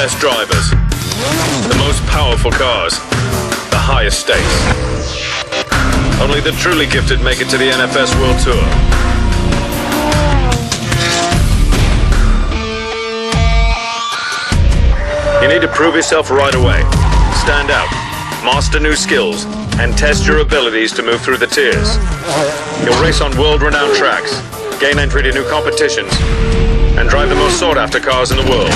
best drivers, the most powerful cars, the highest stakes. Only the truly gifted make it to the NFS World Tour. You need to prove yourself right away. Stand out, master new skills, and test your abilities to move through the tiers. You'll race on world-renowned tracks, gain entry to new competitions, and drive the most sought-after cars in the world.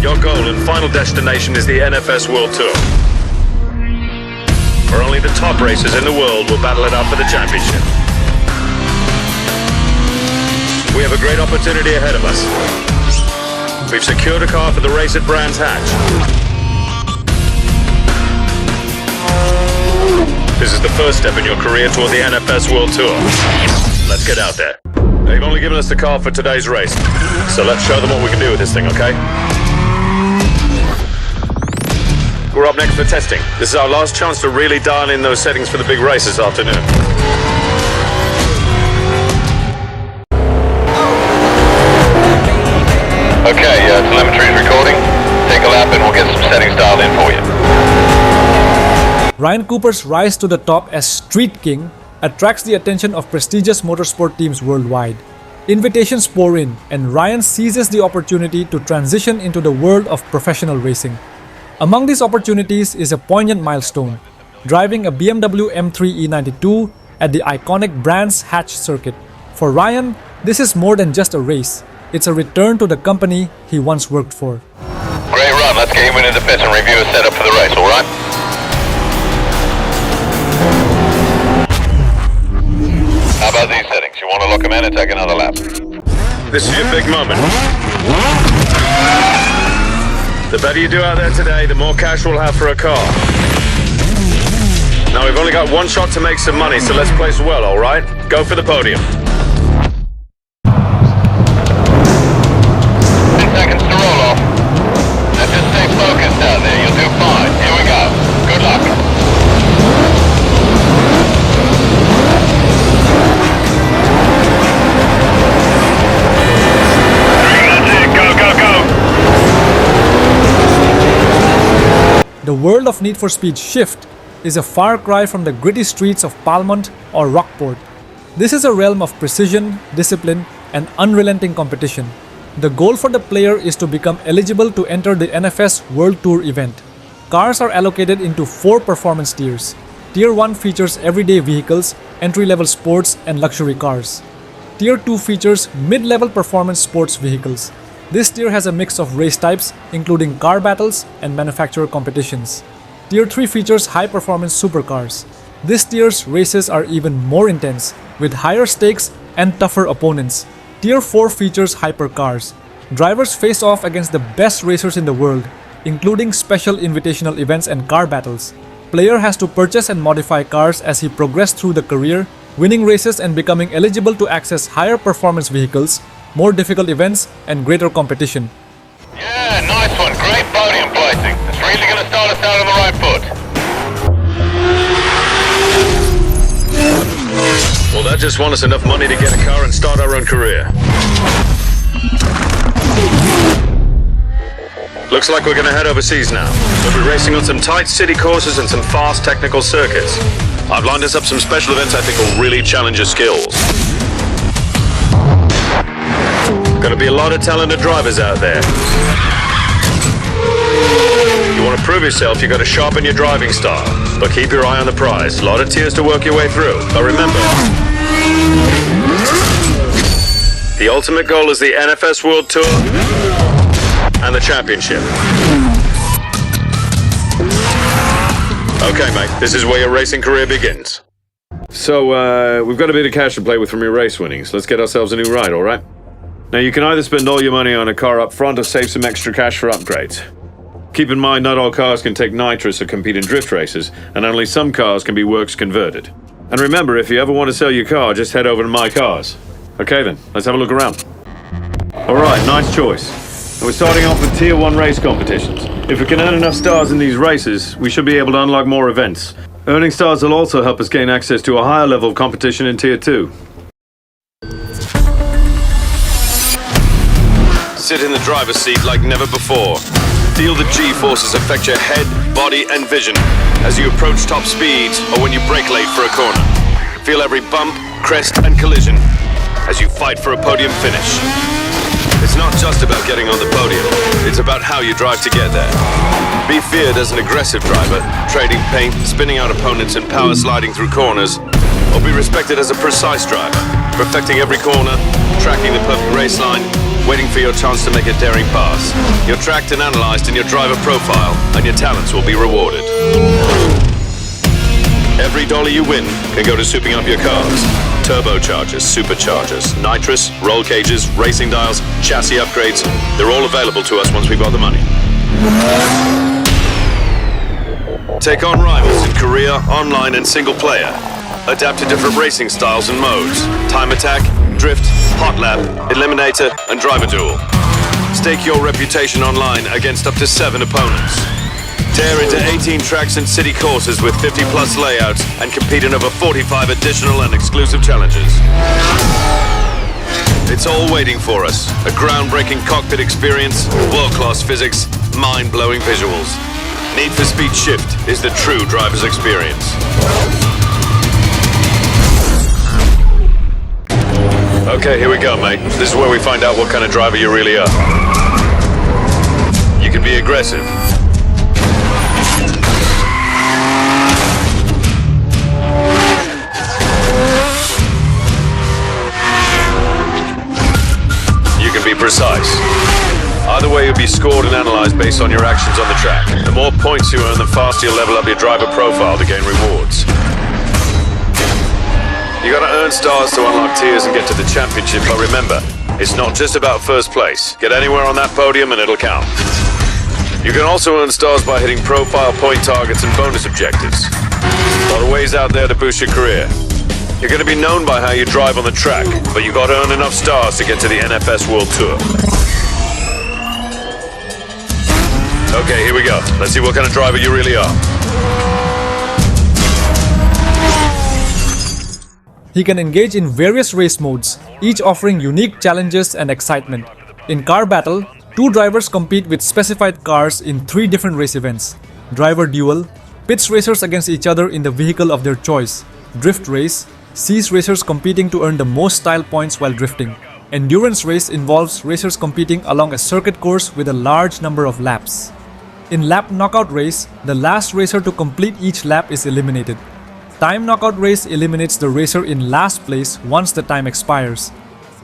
Your goal and final destination is the NFS World Tour, where only the top racers in the world will battle it out for the championship. We have a great opportunity ahead of us. We've secured a car for the race at Brands Hatch. This is the first step in your career toward the NFS World Tour. Let's get out there. They've only given us the car for today's race, so let's show them what we can do with this thing, okay? We're up next for testing. This is our last chance to really dial in those settings for the big race this afternoon. Okay, telemetry is recording. Take a lap and we'll get some settings dialed in for you. Ryan Cooper's rise to the top as Street King attracts the attention of prestigious motorsport teams worldwide. Invitations pour in, and Ryan seizes the opportunity to transition into the world of professional racing. Among these opportunities is a poignant milestone, driving a BMW M3 E92 at the iconic Brands Hatch circuit. For Ryan, this is more than just a race. It's a return to the company he once worked for. Great run, let's get you into the pits and review a setup for the race, alright? How about these settings? You want to lock them in and take another lap? This is your big moment. The better you do out there today, the more cash we'll have for a car. Now we've only got one shot to make some money, so let's place well, alright? Go for the podium. 10 seconds to roll off. Now just stay focused out there. You'll do fine. Here we go. Good luck. That's it. Go, go, go. The world of Need for Speed Shift is a far cry from the gritty streets of Palmont or Rockport. This is a realm of precision, discipline, and unrelenting competition. The goal for the player is to become eligible to enter the NFS World Tour event. Cars are allocated into 4 performance tiers. Tier 1 features everyday vehicles, entry-level sports, and luxury cars. Tier 2 features mid-level performance sports vehicles. This tier has a mix of race types, including car battles and manufacturer competitions. Tier 3 features high-performance supercars. This tier's races are even more intense, with higher stakes and tougher opponents. Tier 4 features hypercars. Drivers face off against the best racers in the world, including special invitational events and car battles. Player has to purchase and modify cars as he progresses through the career, winning races and becoming eligible to access higher performance vehicles, more difficult events, and greater competition. Yeah, nice one. Great podium placing. It's really going to start us out on the right foot. Well, that just won us enough money to get a car and start our own career. Looks like we're going to head overseas now. We'll be racing on some tight city courses and some fast technical circuits. I've lined us up some special events I think will really challenge your skills. Gonna be a lot of talented drivers out there. You want to prove yourself, you got to sharpen your driving style. But keep your eye on the prize. A lot of tiers to work your way through. But remember, the ultimate goal is the NFS World Tour and the championship. Okay, mate, this is where your racing career begins. So, we've got a bit of cash to play with from your race winnings. Let's get ourselves a new ride, all right? Now, you can either spend all your money on a car up front or save some extra cash for upgrades. Keep in mind, not all cars can take nitrous or compete in drift races, and only some cars can be works converted. And remember, if you ever want to sell your car, just head over to My Cars. Okay then, let's have a look around. Alright, nice choice. And we're starting off with Tier 1 race competitions. If we can earn enough stars in these races, we should be able to unlock more events. Earning stars will also help us gain access to a higher level of competition in Tier 2. Sit in the driver's seat like never before. Feel the G-forces affect your head, body, and vision as you approach top speeds or when you brake late for a corner. Feel every bump, crest, and collision as you fight for a podium finish. It's not just about getting on the podium, it's about how you drive to get there. Be feared as an aggressive driver, trading paint, spinning out opponents, and power sliding through corners, or be respected as a precise driver, perfecting every corner, tracking the perfect race line, waiting for your chance to make a daring pass. You're tracked and analyzed in your driver profile, and your talents will be rewarded. Every dollar you win can go to souping up your cars. Turbochargers, superchargers, nitrous, roll cages, racing dials, chassis upgrades. They're all available to us once we've got the money. Take on rivals in career, online, and single player. Adapt to different racing styles and modes. Time attack, drift, hot lap, eliminator, and driver duel. Stake your reputation online against up to 7 opponents. Tear into 18 tracks and city courses with 50+ layouts and compete in over 45 additional and exclusive challenges. It's all waiting for us. A groundbreaking cockpit experience, world-class physics, mind-blowing visuals. Need for Speed Shift is the true driver's experience. Okay, here we go, mate. This is where we find out what kind of driver you really are. You can be aggressive. You can be precise. Either way, you'll be scored and analyzed based on your actions on the track. The more points you earn, the faster you'll level up your driver profile to gain rewards. You gotta earn stars to unlock tiers and get to the championship, but remember, it's not just about first place. Get anywhere on that podium and it'll count. You can also earn stars by hitting profile, point targets, and bonus objectives. A lot of ways out there to boost your career. You're going to be known by how you drive on the track, but you got to earn enough stars to get to the NFS World Tour. Okay, here we go. Let's see what kind of driver you really are. He can engage in various race modes, each offering unique challenges and excitement. In car battle, two drivers compete with specified cars in 3 different race events. Driver duel, pits racers against each other in the vehicle of their choice. Drift race, sees racers competing to earn the most style points while drifting. Endurance race involves racers competing along a circuit course with a large number of laps. In lap knockout race, the last racer to complete each lap is eliminated. Time knockout race eliminates the racer in last place once the time expires.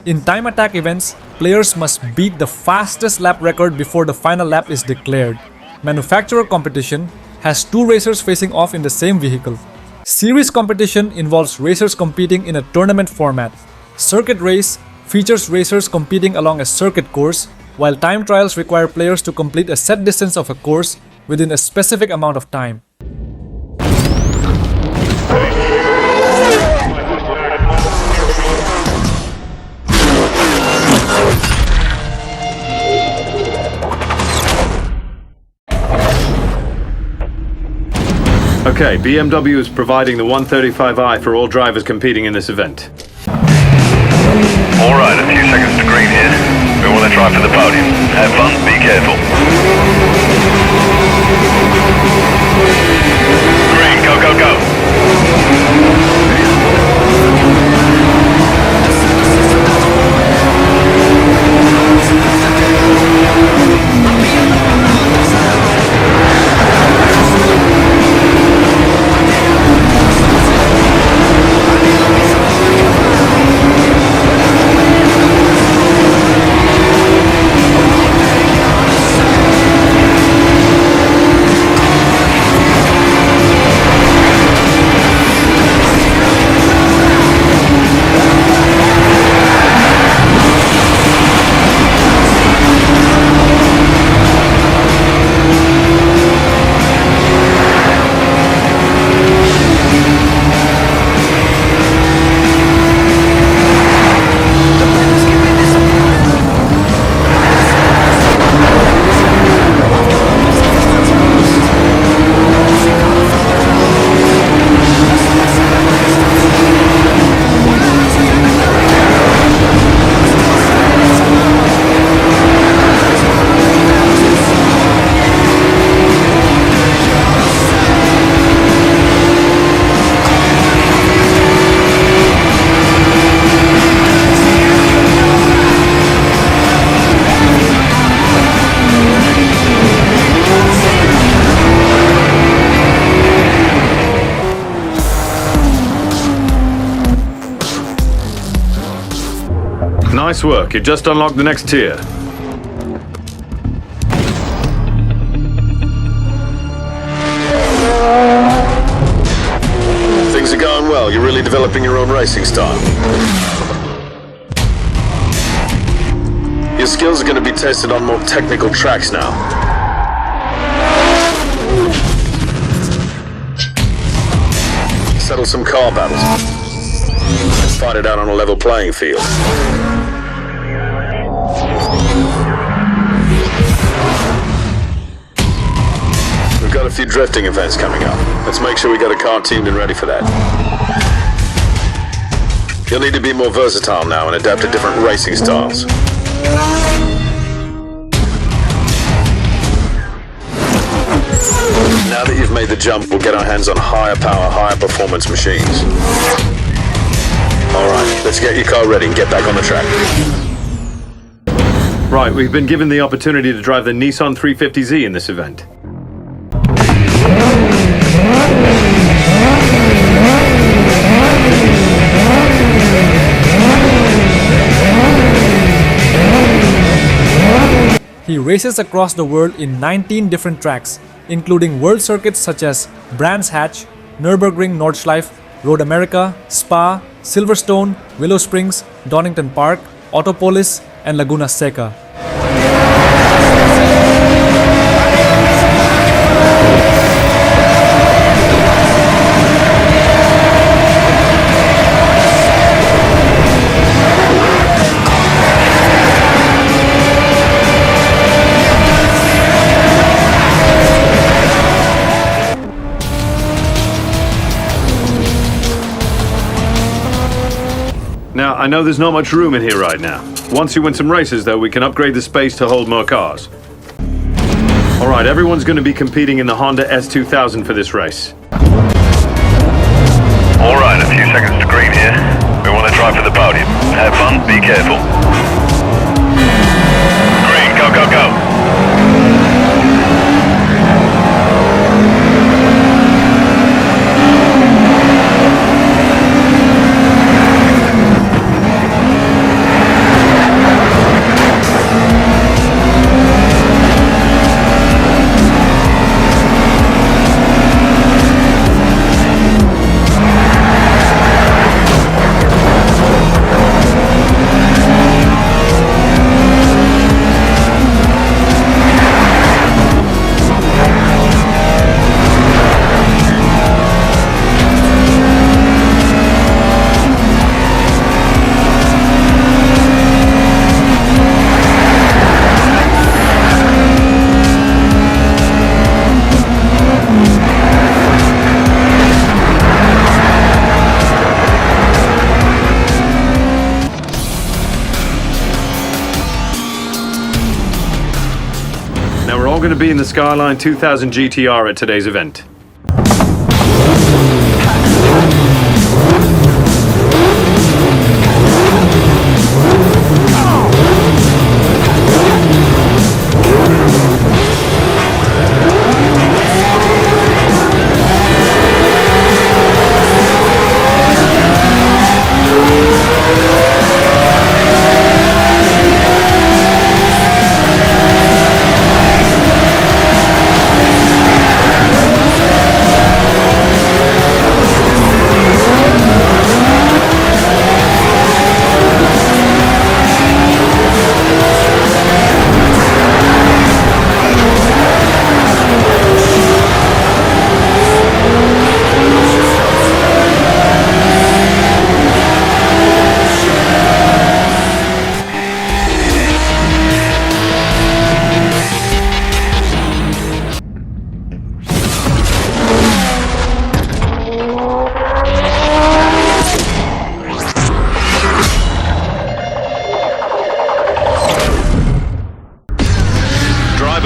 In time attack events, players must beat the fastest lap record before the final lap is declared. Manufacturer competition has 2 racers facing off in the same vehicle. Series competition involves racers competing in a tournament format. Circuit race features racers competing along a circuit course, while time trials require players to complete a set distance of a course within a specific amount of time. Okay, BMW is providing the 135i for all drivers competing in this event. Alright, a few seconds to green here. We want to try for the podium. Have fun, be careful. Green, go, go, go. Nice work, you just unlocked the next tier. Things are going well, you're really developing your own racing style. Your skills are going to be tested on more technical tracks now. Settle some car battles. Let's fight it out on a level playing field. We've got a few drifting events coming up. Let's make sure we got a car teamed and ready for that. You'll need to be more versatile now and adapt to different racing styles. Now that you've made the jump, we'll get our hands on higher power, higher performance machines. Alright, let's get your car ready and get back on the track. Right, we've been given the opportunity to drive the Nissan 350Z in this event. He races across the world in 19 different tracks, including world circuits such as Brands Hatch, Nürburgring Nordschleife, Road America, Spa, Silverstone, Willow Springs, Donington Park, Autopolis, and Laguna Seca. Now, I know there's not much room in here right now. Once you win some races, though, we can upgrade the space to hold more cars. All right, everyone's going to be competing in the Honda S2000 for this race. All right, a few seconds to green here. We want to try for the podium. Have fun, be careful. Green, go, go, go. Going to be in the Skyline 2000 GTR at today's event.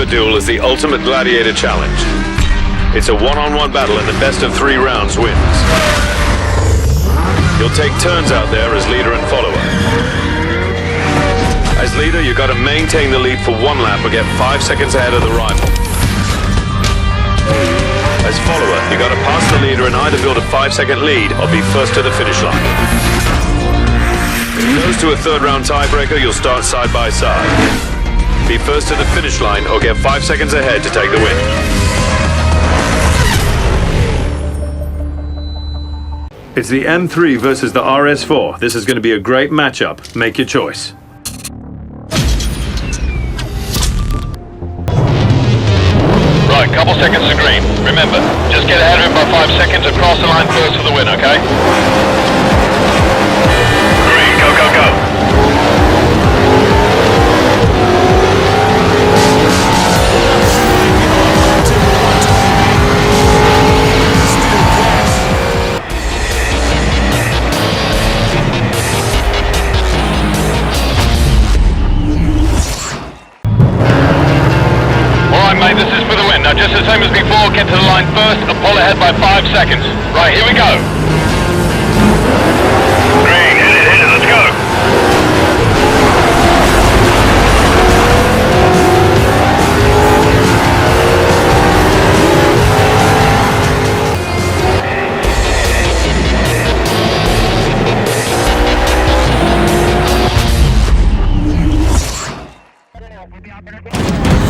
Duel is the ultimate gladiator challenge. It's a one-on-one battle and the best of 3 rounds wins. You'll take turns out there as leader and follower. As leader, you got to maintain the lead for 1 lap or get 5 seconds ahead of the rival. As follower, you got to pass the leader and either build a 5-second lead or be first to the finish line. If it goes to a 3rd round tiebreaker, you'll start side by side. Be first to the finish line or get 5 seconds ahead to take the win. It's the M3 versus the RS4. This is going to be a great matchup. Make your choice. Right, couple seconds to green. Remember, just get ahead of him by 5 seconds and cross the line first for the win, okay? Green, go, go, go. Mate, this is for the win. Now, just the same as before, get to the line first and pull ahead by 5 seconds. Right, here we go. Green, hit it, let's go.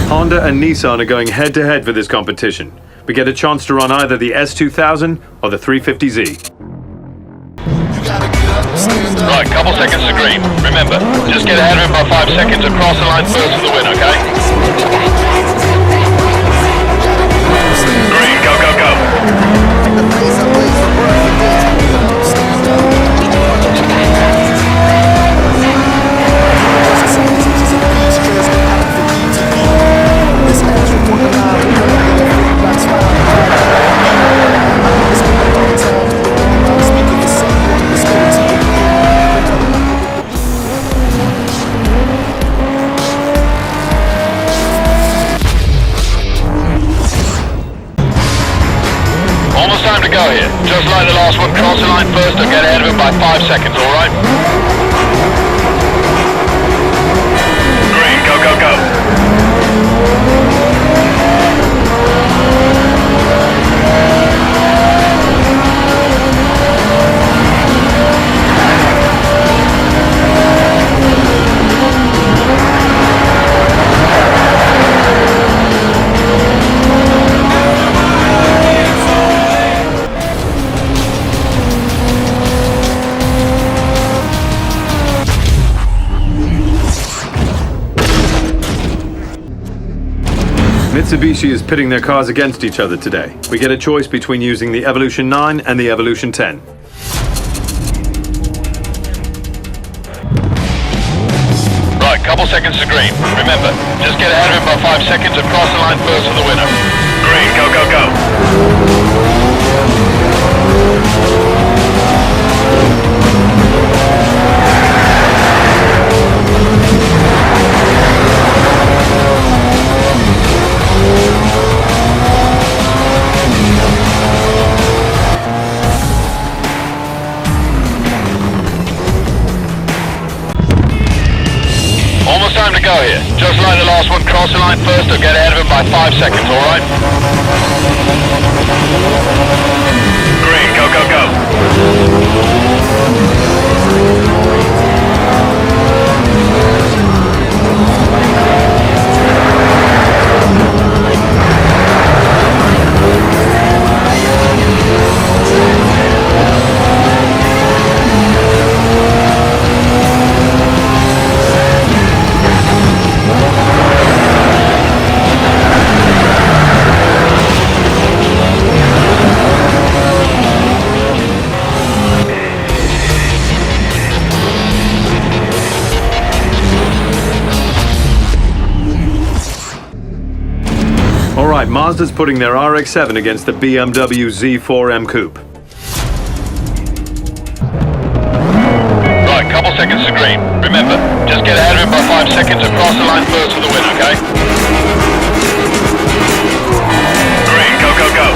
Honda and Nissan are going head-to-head for this competition. We get a chance to run either the S2000 or the 350Z. Right, couple seconds to green. Remember, just get ahead of him by 5 seconds and cross the line first for the win, okay? Green, go, go, go. cross the line first or get ahead of him by 5 seconds, alright? Green, go, go, go. Mitsubishi is pitting their cars against each other today. We get a choice between using the Evolution 9 and the Evolution 10. Right, couple seconds to green. Remember, just get ahead of him by 5 seconds and cross the line first for the winner. Green, go, go, go. Almost time to go here. Just like the last one, cross the line first or get ahead of him by 5 seconds, alright? Green, go, go, go. Alright, Mazda's putting their RX-7 against the BMW Z4M Coupe. Right, couple seconds to green. Remember, just get ahead of him by 5 seconds and cross the line first for the win, okay? Green, go, go, go.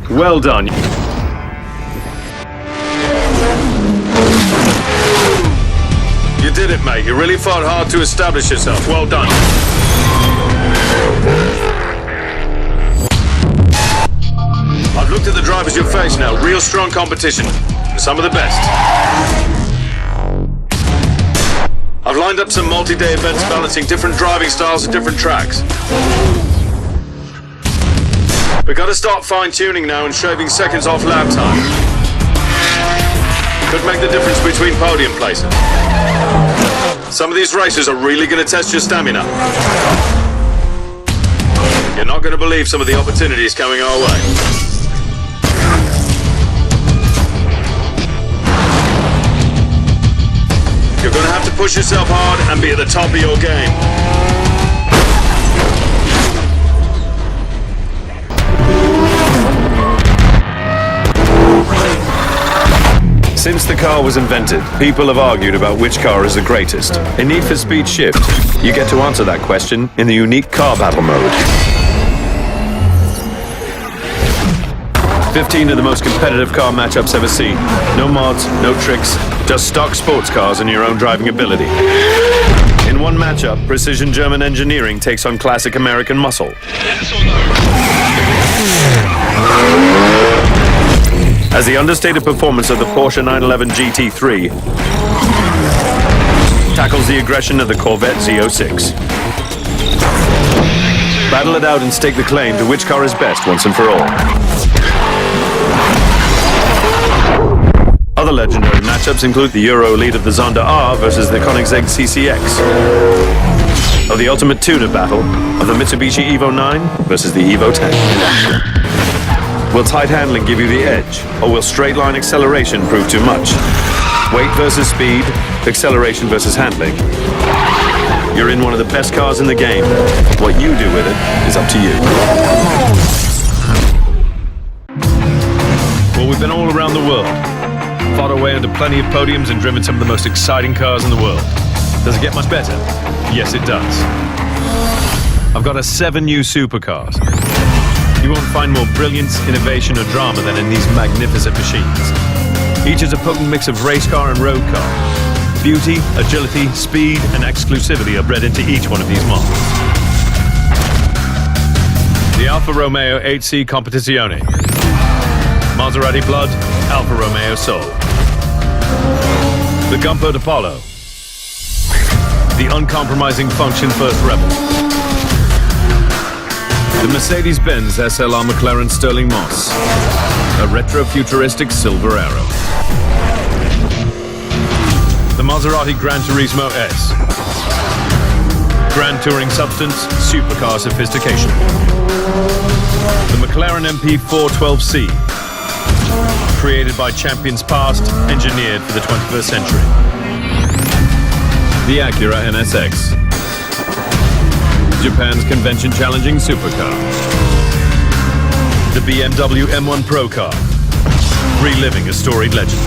Well done. You did it, mate. You really fought hard to establish yourself. Well done. I've looked at the drivers you face now. Real strong competition. Some of the best. I've lined up some multi-day events balancing different driving styles at different tracks. We've got to start fine-tuning now and shaving seconds off lap time. Could make the difference between podium places. Some of these races are really going to test your stamina. You're not going to believe some of the opportunities coming our way. You're going to have to push yourself hard and be at the top of your game. Since the car was invented, people have argued about which car is the greatest. In Need for Speed Shift, you get to answer that question in the unique car battle mode. 15 of the most competitive car matchups ever seen. No mods, no tricks, just stock sports cars and your own driving ability. In one matchup, precision German engineering takes on classic American muscle. as the understated performance of the Porsche 911 GT3 tackles the aggression of the Corvette Z06. Battle it out and stake the claim to which car is best once and for all. Other legendary matchups include the Euro lead of the Zonda R versus the Koenigsegg CCX, of the Ultimate Tuner battle of the Mitsubishi Evo 9 versus the Evo 10. Will tight handling give you the edge, or will straight line acceleration prove too much? Weight versus speed, acceleration versus handling. You're in one of the best cars in the game. What you do with it is up to you. Well, we've been all around the world, fought our way into plenty of podiums and driven some of the most exciting cars in the world. Does it get much better? Yes, it does. I've got 7 new supercars. You won't find more brilliance, innovation, or drama than in these magnificent machines. Each is a potent mix of race car and road car. Beauty, agility, speed, and exclusivity are bred into each one of these models. The Alfa Romeo 8C Competizione. Maserati Blood, Alfa Romeo Soul. The Gumpo d'Apollo. The uncompromising function first rebel. The Mercedes-Benz SLR McLaren Sterling Moss. A retro-futuristic silver arrow. The Maserati Gran Turismo S. Grand touring substance, supercar sophistication. The McLaren MP412C. Created by champions past, engineered for the 21st century. The Acura NSX. Japan's convention-challenging supercar. The BMW M1 Pro car. Reliving a storied legend.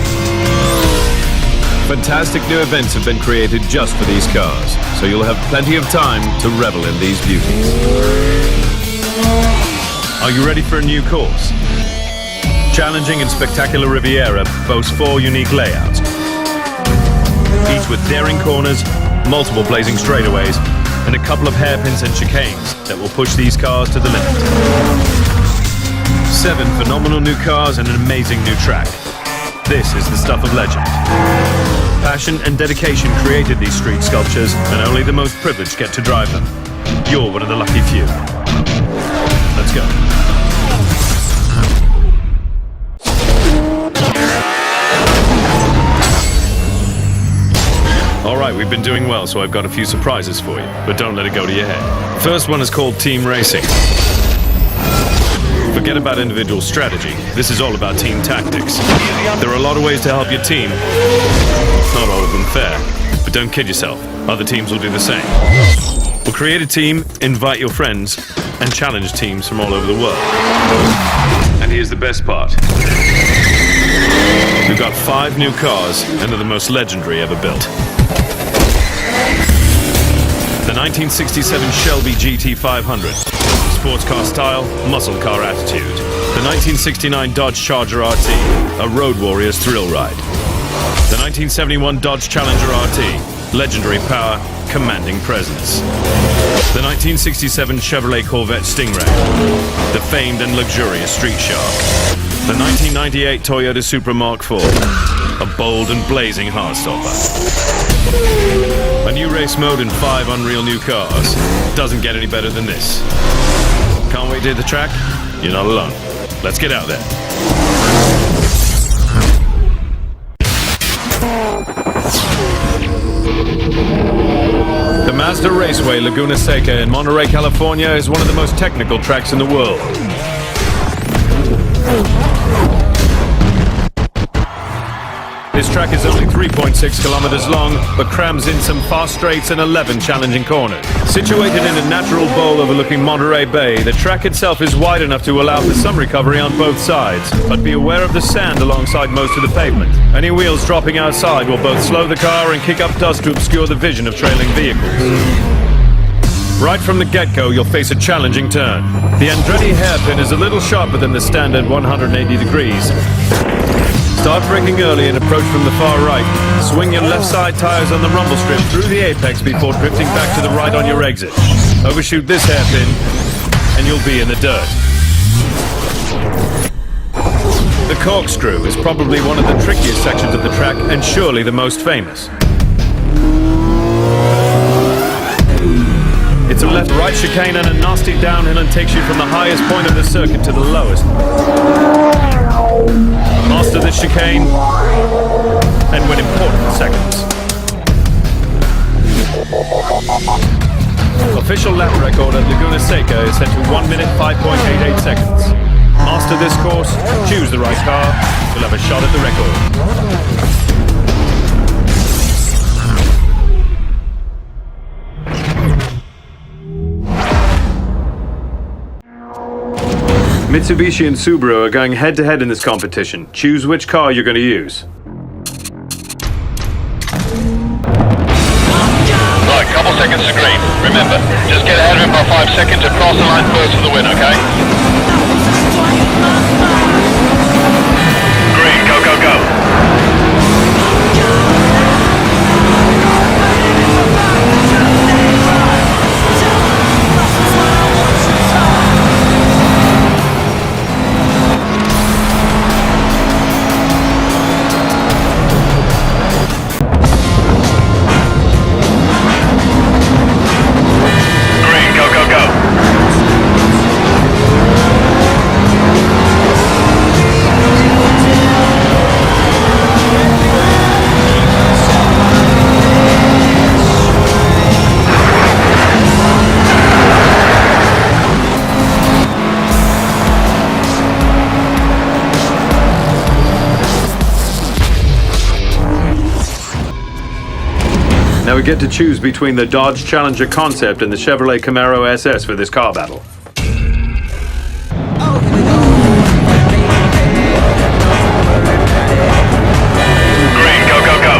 Fantastic new events have been created just for these cars, so you'll have plenty of time to revel in these beauties. Are you ready for a new course? Challenging and spectacular Riviera boasts 4 unique layouts, each with daring corners, multiple blazing straightaways, and a couple of hairpins and chicanes that will push these cars to the limit. 7 phenomenal new cars and an amazing new track. This is the stuff of legend. Passion and dedication created these street sculptures, and only the most privileged get to drive them. You're one of the lucky few. Let's go. Alright, we've been doing well, so I've got a few surprises for you, but don't let it go to your head. First one is called Team Racing. Forget about individual strategy. This is all about team tactics. There are a lot of ways to help your team. Not all of them fair, but don't kid yourself. Other teams will do the same. We'll create a team, invite your friends, and challenge teams from all over the world. And here's the best part. We've got 5 new cars, and they're the most legendary ever built. The 1967 Shelby GT500. Sports car style, muscle car attitude. The 1969 Dodge Charger RT, a road warrior's thrill ride. The 1971 Dodge Challenger RT, legendary power, commanding presence. The 1967 Chevrolet Corvette Stingray, the famed and luxurious street shark. The 1998 Toyota Supra Mark IV, a bold and blazing heartstopper. A new race mode and 5 unreal new cars. Doesn't get any better than this. Can't wait to hit the track? You're not alone. Let's get out there. The Mazda Raceway Laguna Seca in Monterey, California is one of the most technical tracks in the world. This track is only 3.6 kilometers long, but crams in some fast straights and 11 challenging corners. Situated in a natural bowl overlooking Monterey Bay, the track itself is wide enough to allow for some recovery on both sides, but be aware of the sand alongside most of the pavement. Any wheels dropping outside will both slow the car and kick up dust to obscure the vision of trailing vehicles. Right from the get-go, you'll face a challenging turn. The Andretti hairpin is a little sharper than the standard 180 degrees. Start braking early and approach from the far right. Swing your left side tires on the rumble strip through the apex before drifting back to the right on your exit. Overshoot this hairpin and you'll be in the dirt. The corkscrew is probably one of the trickiest sections of the track and surely the most famous. It's a left-right chicane and a nasty downhill and takes you from the highest point of the circuit to the lowest. Master this chicane and win important seconds. Official lap record at Laguna Seca is set to 1 minute 5.88 seconds. Master this course, choose the right car, you'll have a shot at the record. Mitsubishi and Subaru are going head-to-head in this competition. Choose which car you're going to use. Right, couple seconds to green. Remember, just get ahead of him by 5 seconds across the line first for the win, okay? Green, go, go, go. Now we get to choose between the Dodge Challenger Concept and the Chevrolet Camaro SS for this car battle. Green, go, go, go.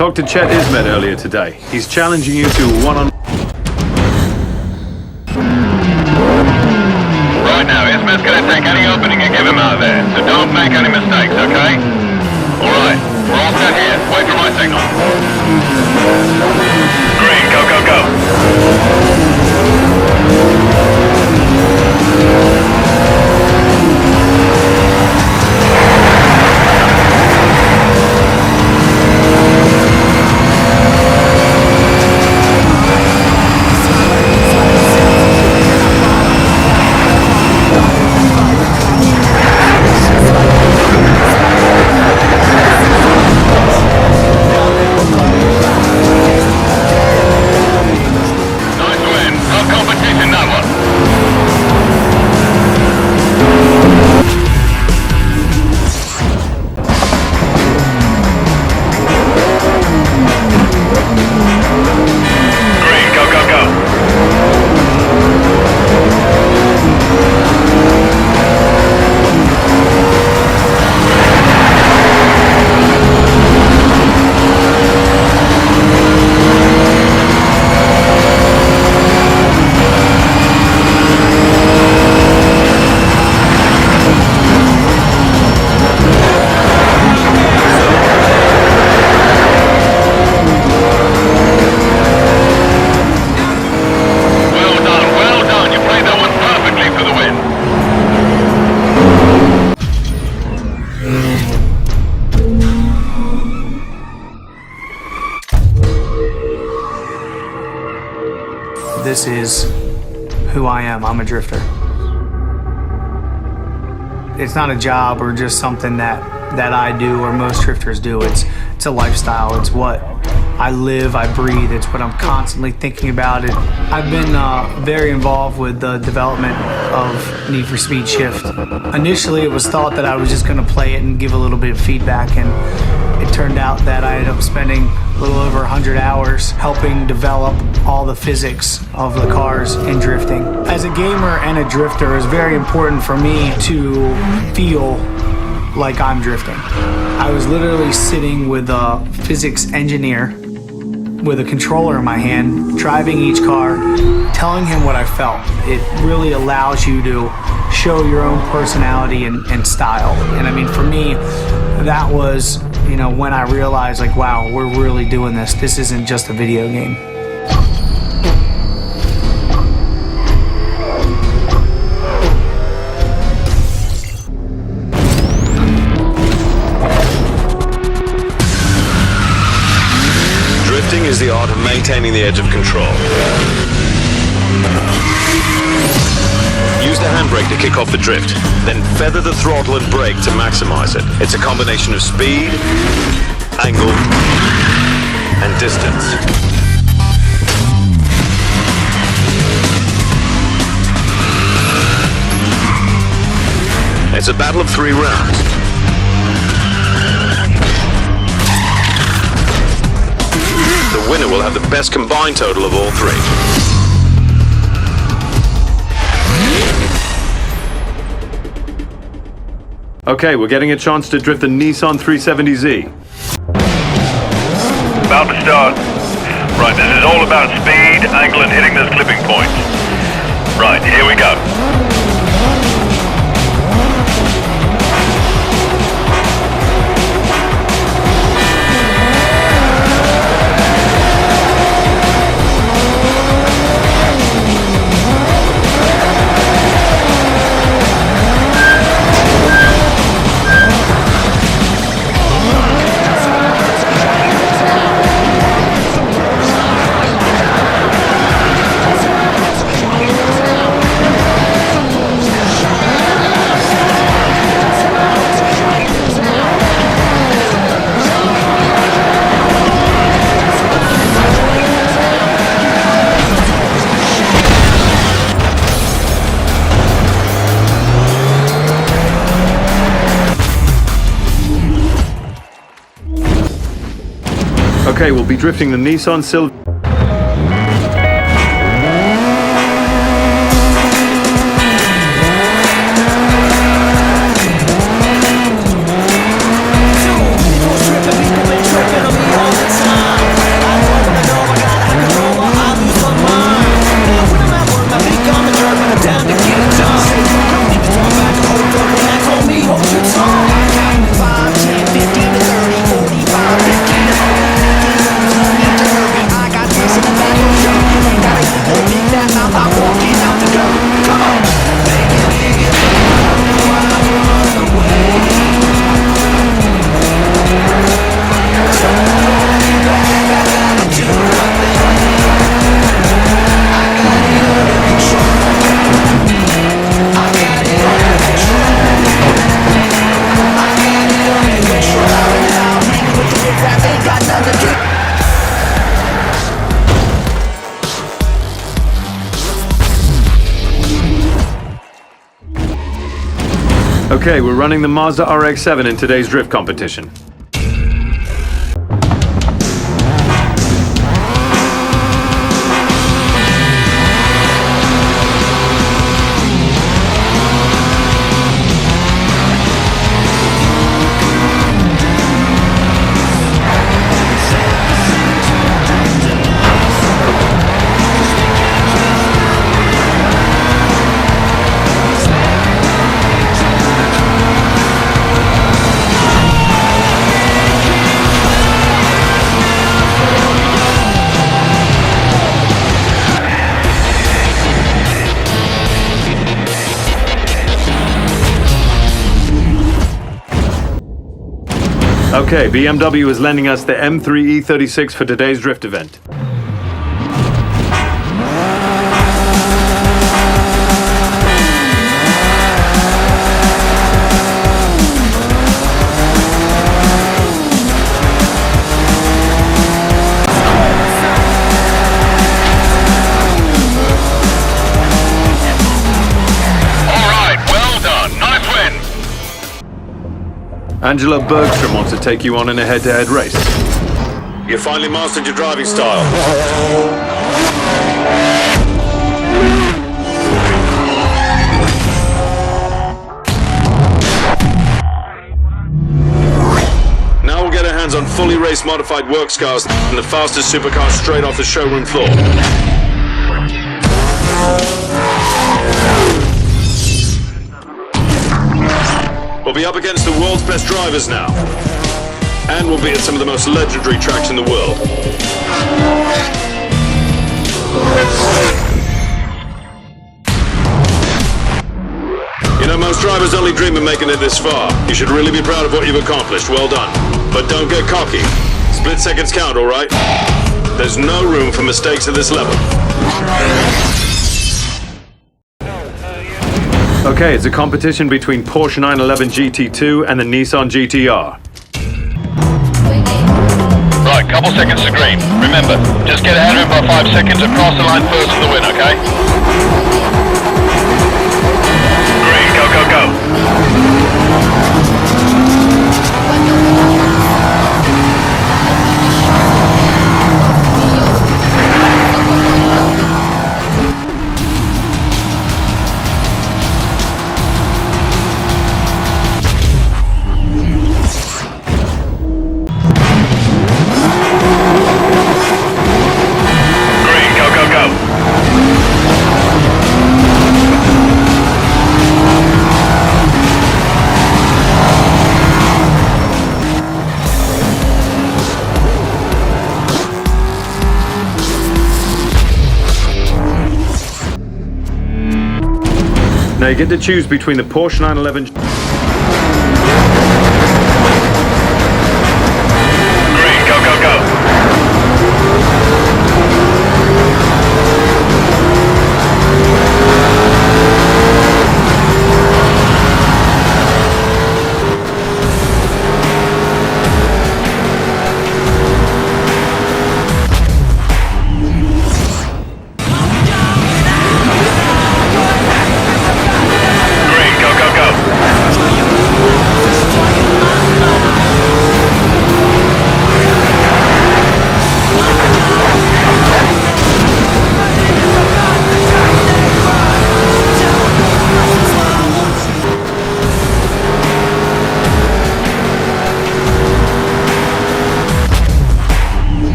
Talked to Chet Ismet earlier today. He's challenging you to one-on-one. Right now, Ismet's going to take any opening and give him out there, so don't make any mistakes, okay? Alright, we're all set here. Wait for my signal. Green, go, go, go. This is who I am. I'm a drifter. a job or just something that I do or most drifters do. It's a lifestyle. It's what I live, I breathe. It's what I'm constantly thinking about. I've been very involved with the development of Need for Speed Shift. Initially, it was thought that I was just going to play it and give a little bit of feedback, and it turned out that I ended up spending a little over 100 hours helping develop all the physics of the cars in drifting. As a gamer and a drifter, it's very important for me to feel like I'm drifting. I was literally sitting with a physics engineer with a controller in my hand, driving each car, telling him what I felt. It really allows you to show your own personality and style. And I mean, for me, that was, when I realized, like, wow, we're really doing this. This isn't just a video game. Drifting is the art of maintaining the edge of control. Use the handbrake to kick off the drift, then feather the throttle and brake to maximize it. It's a combination of speed, angle, and distance. It's a battle of 3 rounds. The winner will have the best combined total of all 3. Okay, we're getting a chance to drift the Nissan 370Z. About to start. Right, this is all about speed, angle, and hitting those clipping points. Right, here we go. Okay, we'll be drifting the Nissan Silver. Okay, we're running the Mazda RX-7 in today's drift competition. Okay, BMW is lending us the M3 E36 for today's drift event. Angela Bergstrom wants to take you on in a head-to-head race. You finally mastered your driving style. Now we'll get our hands on fully race-modified works cars and the fastest supercars straight off the showroom floor. We'll be up against the world's best drivers now. And we'll be at some of the most legendary tracks in the world. You know, most drivers only dream of making it this far. You should really be proud of what you've accomplished. Well done. But don't get cocky. Split seconds count, all right? There's no room for mistakes at this level. Okay, it's a competition between Porsche 911 GT2 and the Nissan GTR. Right, couple seconds to green. Remember, just get ahead of him by 5 seconds and cross the line first for the win, okay? Green, go, go, go. Now you get to choose between the Porsche 911... Green, go, go, go.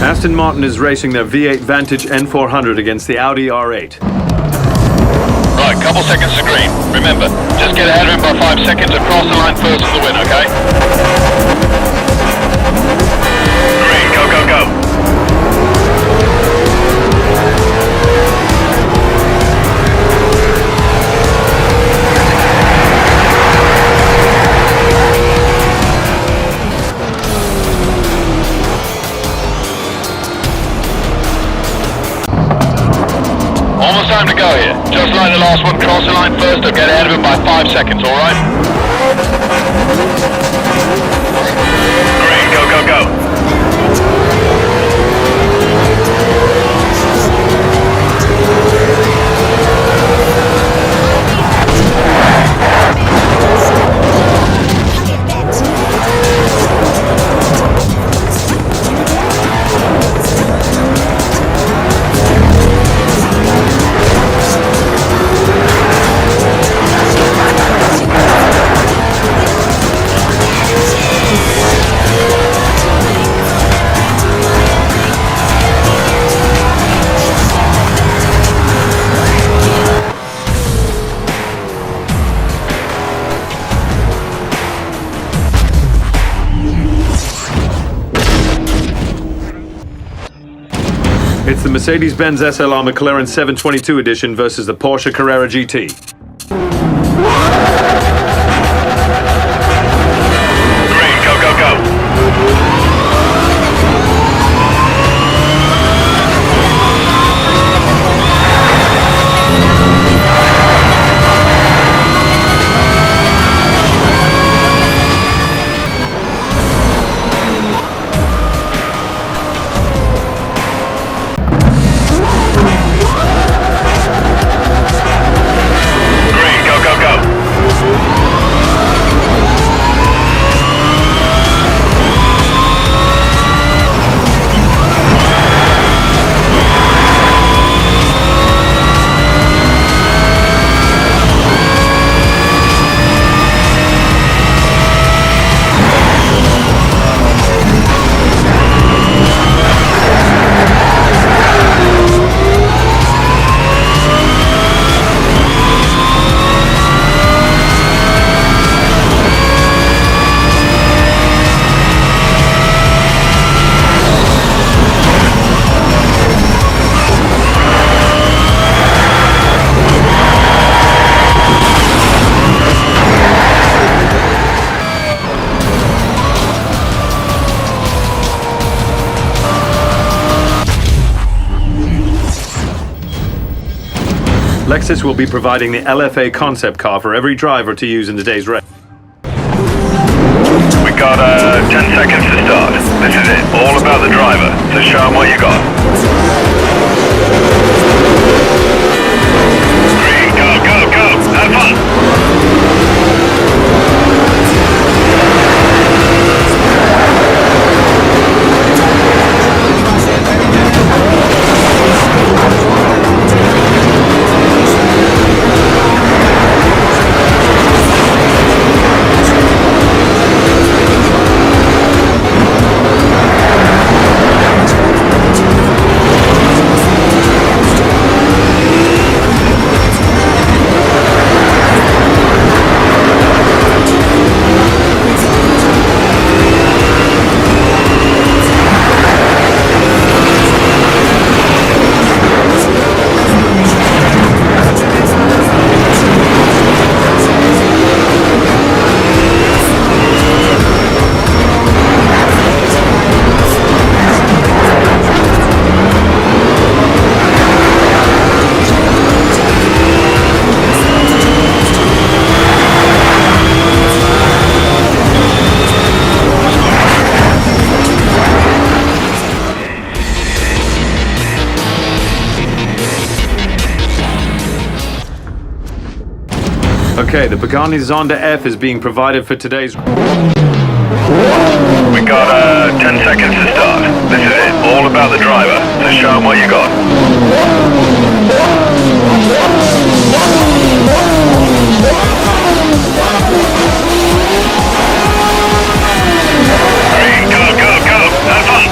Aston Martin is racing their V8 Vantage N400 against the Audi R8. Right, couple seconds to green. Remember, just get ahead of him by 5 seconds and cross the line first for the win, okay? Green, go, go, go. Almost time to go here. Just like the last one, cross the line first or get ahead of him by 5 seconds, alright? Green, go, go, go. It's the Mercedes-Benz SLR McLaren 722 edition versus the Porsche Carrera GT. Green, go, go, go. Lexus will be providing the LFA concept car for every driver to use in today's race. We got 10 seconds to start. This is it. All about the driver. So show him what you got. Green, go. Have fun. Okay, the Pagani Zonda F is being provided for today's... We got 10 seconds to start. This is it. All about the driver. So show him what you got. Green, go. Have fun.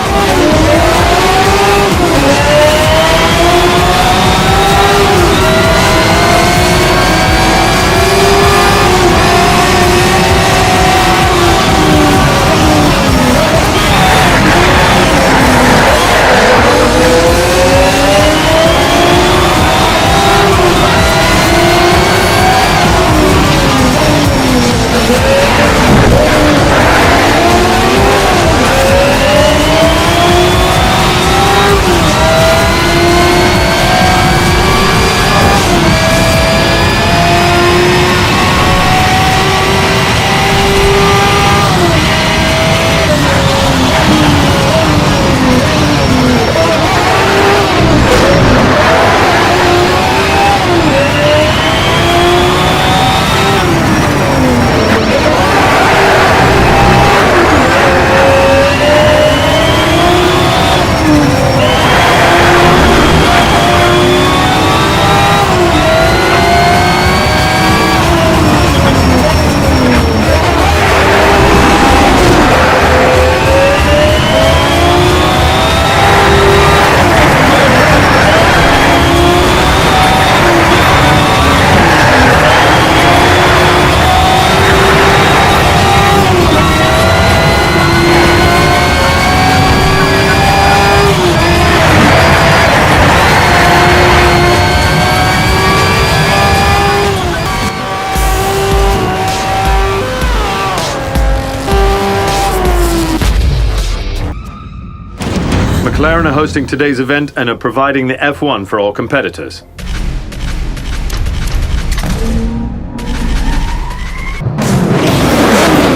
McLaren are hosting today's event and are providing the F1 for all competitors.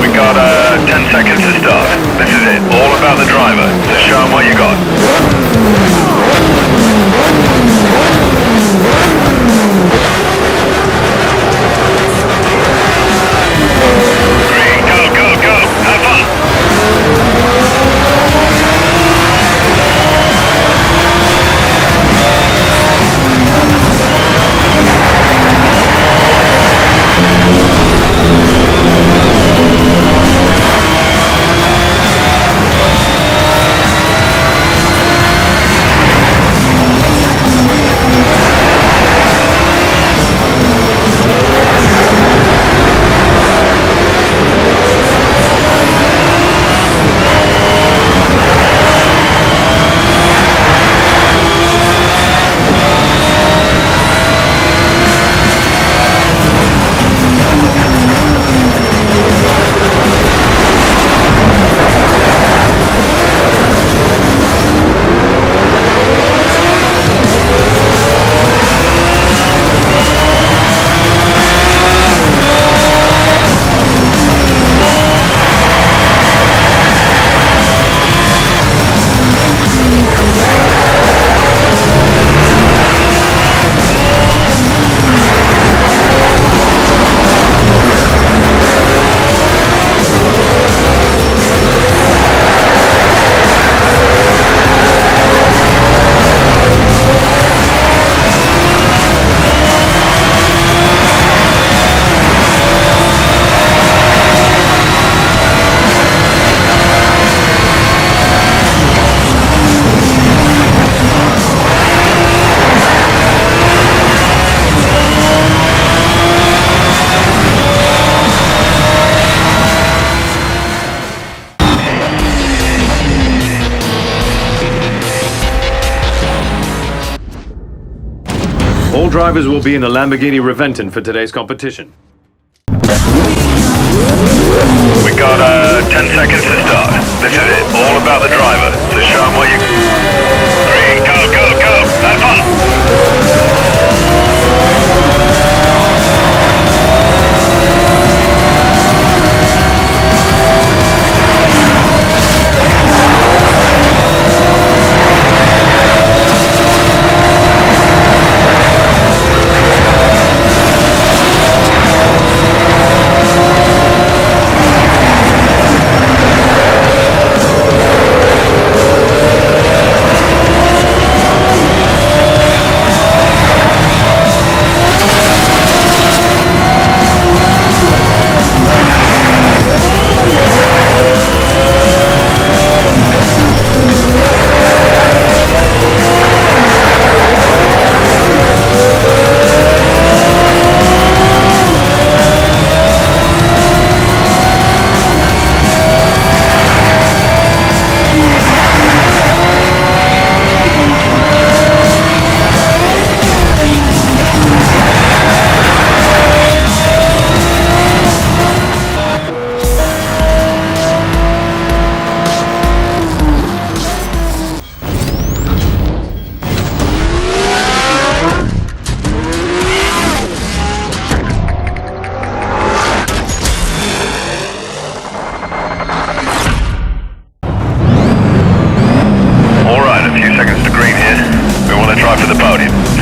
We got 10 seconds to start. This is it. All about the driver. So show him what you got. Green, go. Have fun. All drivers will be in the Lamborghini Reventon for today's competition. We got 10 seconds to start. This is it. All about the driver. So show them what you... Green, go, go, go. Have fun.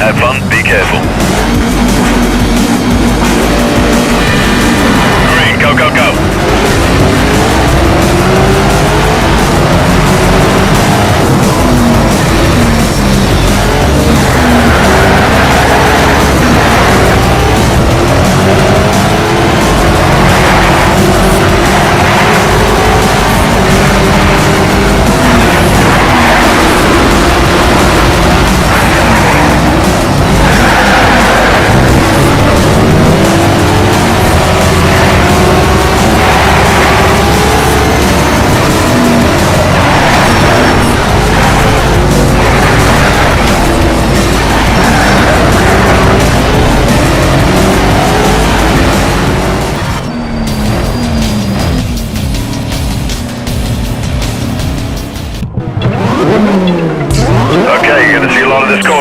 Have fun, be careful. Green, go, go, go.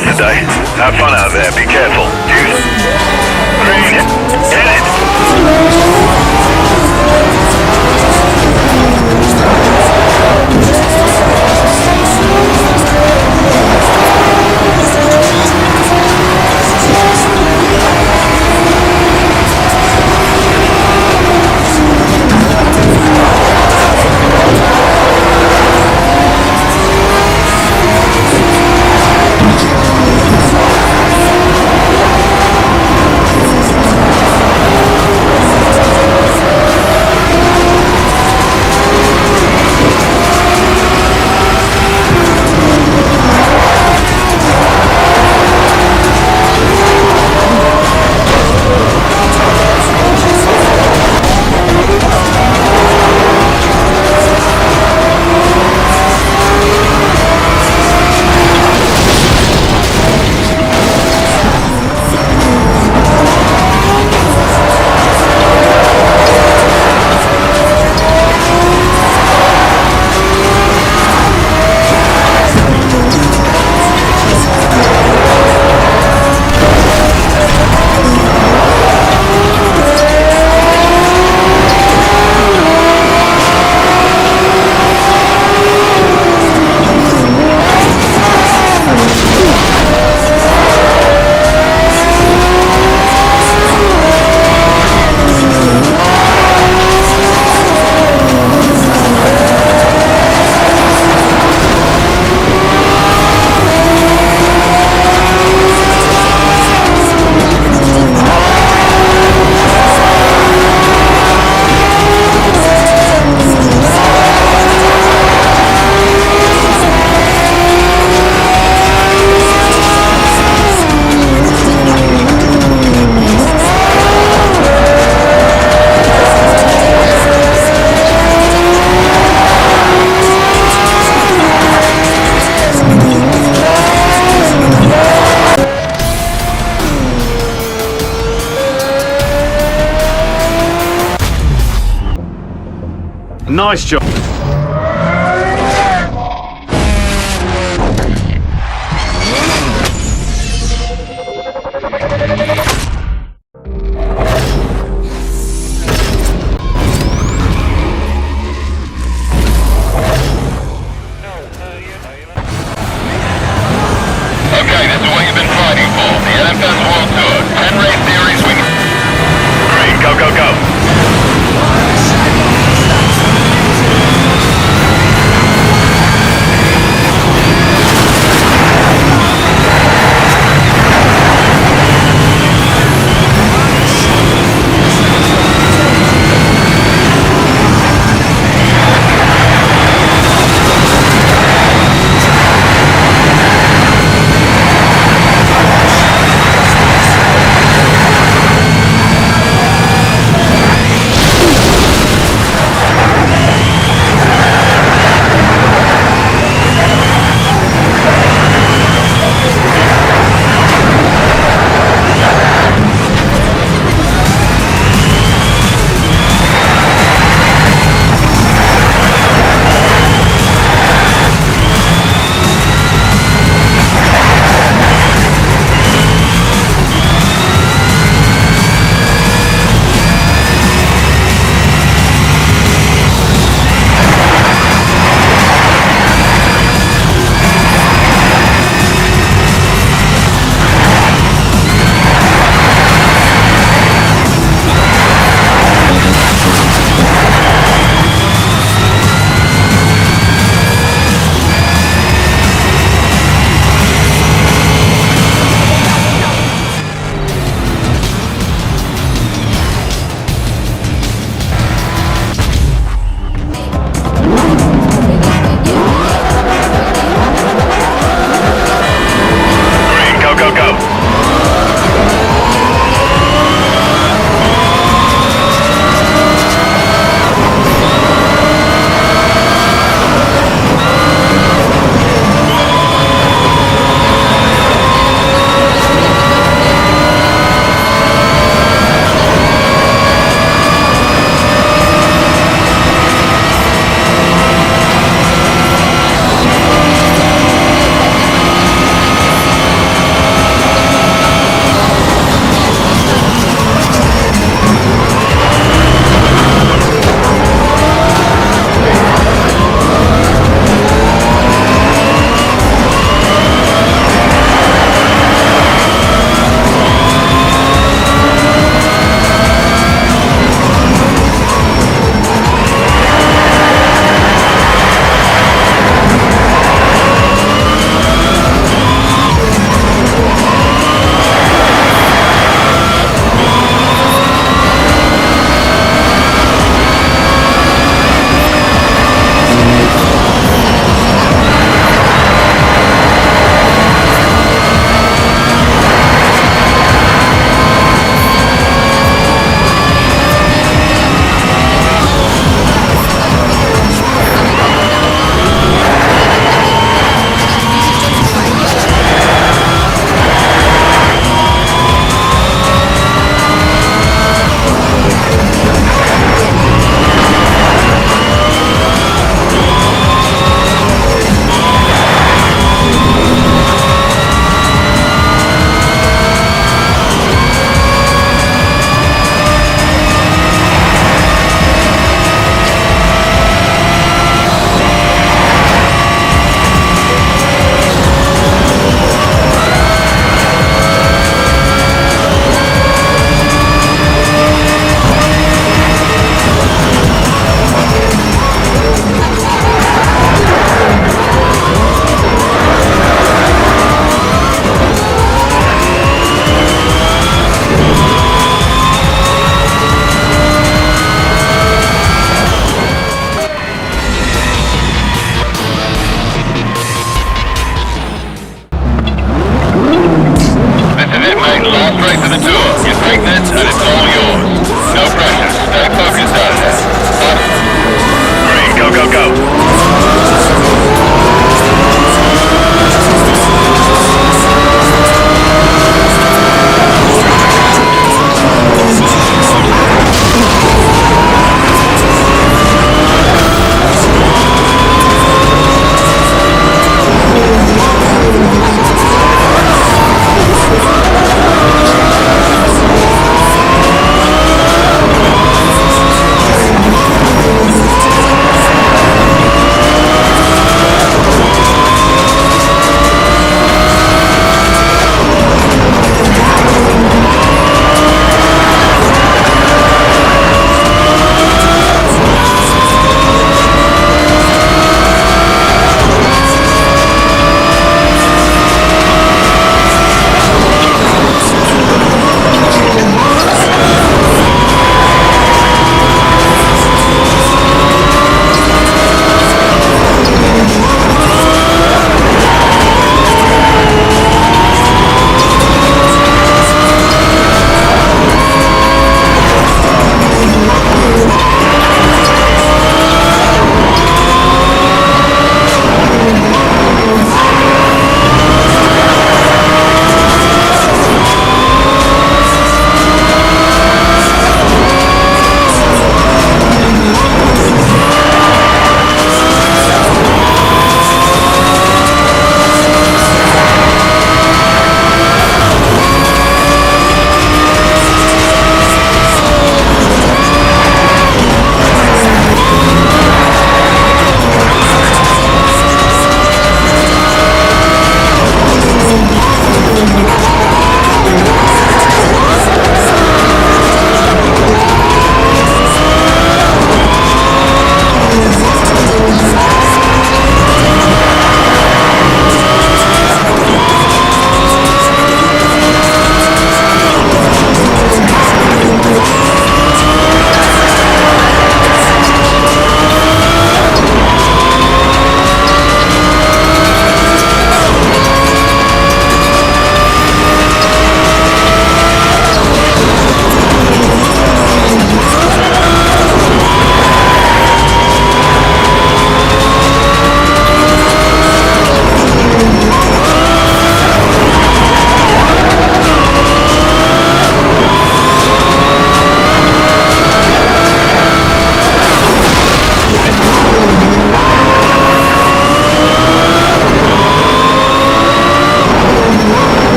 Today. Have fun out there, be careful. Green, hit it! Nice job. Okay, this is what you've been fighting for. The NFS World Tour. 10 race series week. Green, go, go, go.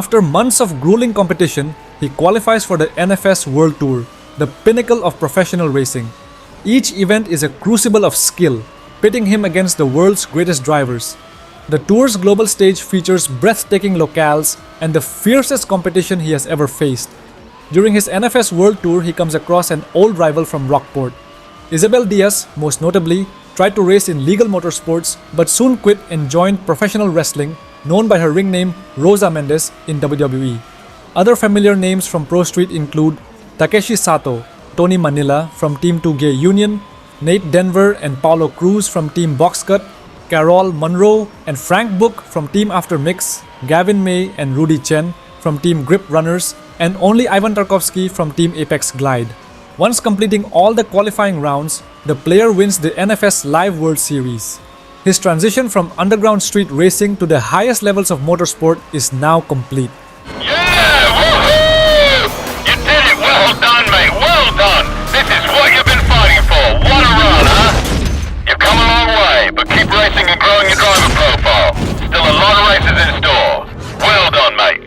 After months of grueling competition, he qualifies for the NFS World Tour, the pinnacle of professional racing. Each event is a crucible of skill, pitting him against the world's greatest drivers. The tour's global stage features breathtaking locales and the fiercest competition he has ever faced. During his NFS World Tour, he comes across an old rival from Rockport. Isabel Diaz, most notably, tried to race in legal motorsports but soon quit and joined professional wrestling, known by her ring name Rosa Mendes in WWE. Other familiar names from Pro Street include Takeshi Sato, Tony Manila from Team 2 Gay Union, Nate Denver and Paulo Cruz from Team Boxcut, Carol Monroe and Frank Book from Team After Mix, Gavin May and Rudy Chen from Team Grip Runners, and only Ivan Tarkovsky from Team Apex Glide. Once completing all the qualifying rounds, the player wins the NFS Live World Series. His transition from underground street racing to the highest levels of motorsport is now complete. Yeah! Woohoo! You did it! Well done, mate! Well done! This is what you've been fighting for! What a run, huh? You've come a long way, but keep racing and growing your driver profile. Still a lot of races in store. Well done, mate.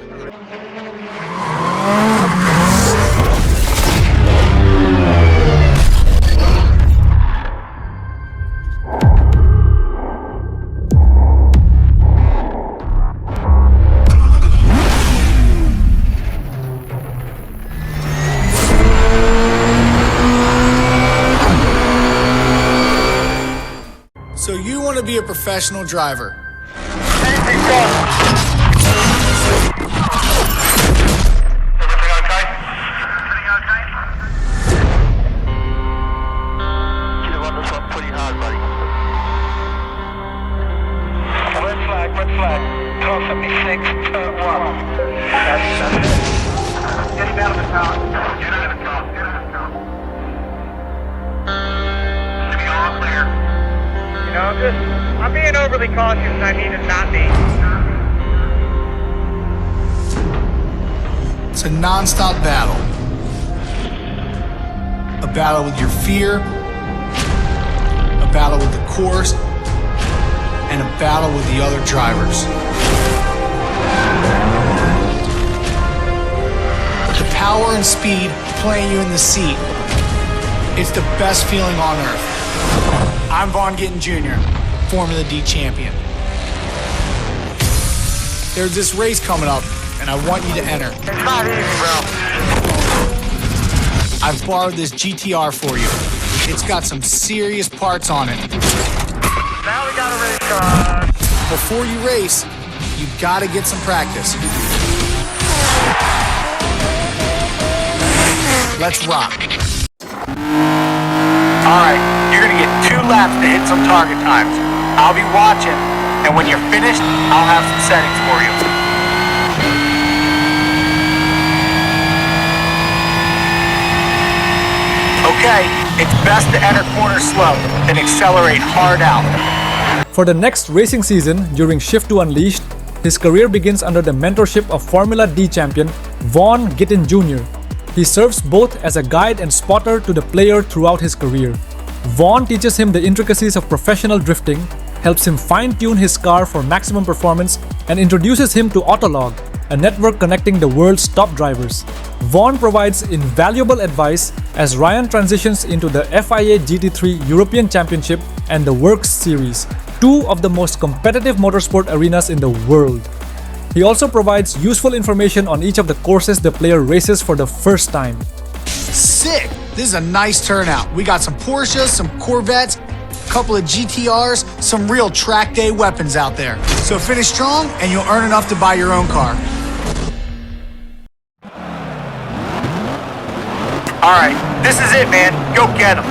So you want to be a professional driver? Everything okay? You run this one pretty hard, buddy. Red flag. 1276, turn 1. That's it. Get out of the car. Get out of the car. Should be all clear. I'm being overly cautious and I need to not be. It's a non-stop battle. A battle with your fear, a battle with the course, and a battle with the other drivers. The power and speed playing you in the seat. It's the best feeling on earth. I'm Vaugh Gittin Jr., Formula D champion. There's this race coming up, and I want you to enter. It's not easy, bro. I've borrowed this GTR for you. It's got some serious parts on it. Now we got a race car. Before you race, you gotta get some practice. Let's rock. Alright, you're gonna get 2 laps to hit some target times. I'll be watching, and when you're finished, I'll have some settings for you. Okay, it's best to enter corners slow, then accelerate hard out. For the next racing season, during Shift 2 Unleashed, his career begins under the mentorship of Formula D champion Vaugh Gittin Jr. He serves both as a guide and spotter to the player throughout his career. Vaugh teaches him the intricacies of professional drifting, helps him fine-tune his car for maximum performance, and introduces him to Autolog, a network connecting the world's top drivers. Vaugh provides invaluable advice as Ryan transitions into the FIA GT3 European Championship and the Works Series, 2 of the most competitive motorsport arenas in the world. He also provides useful information on each of the courses the player races for the first time. Sick! This is a nice turnout. We got some Porsches, some Corvettes, a couple of GTRs, some real track day weapons out there. So finish strong and you'll earn enough to buy your own car. Alright, this is it, man. Go get him.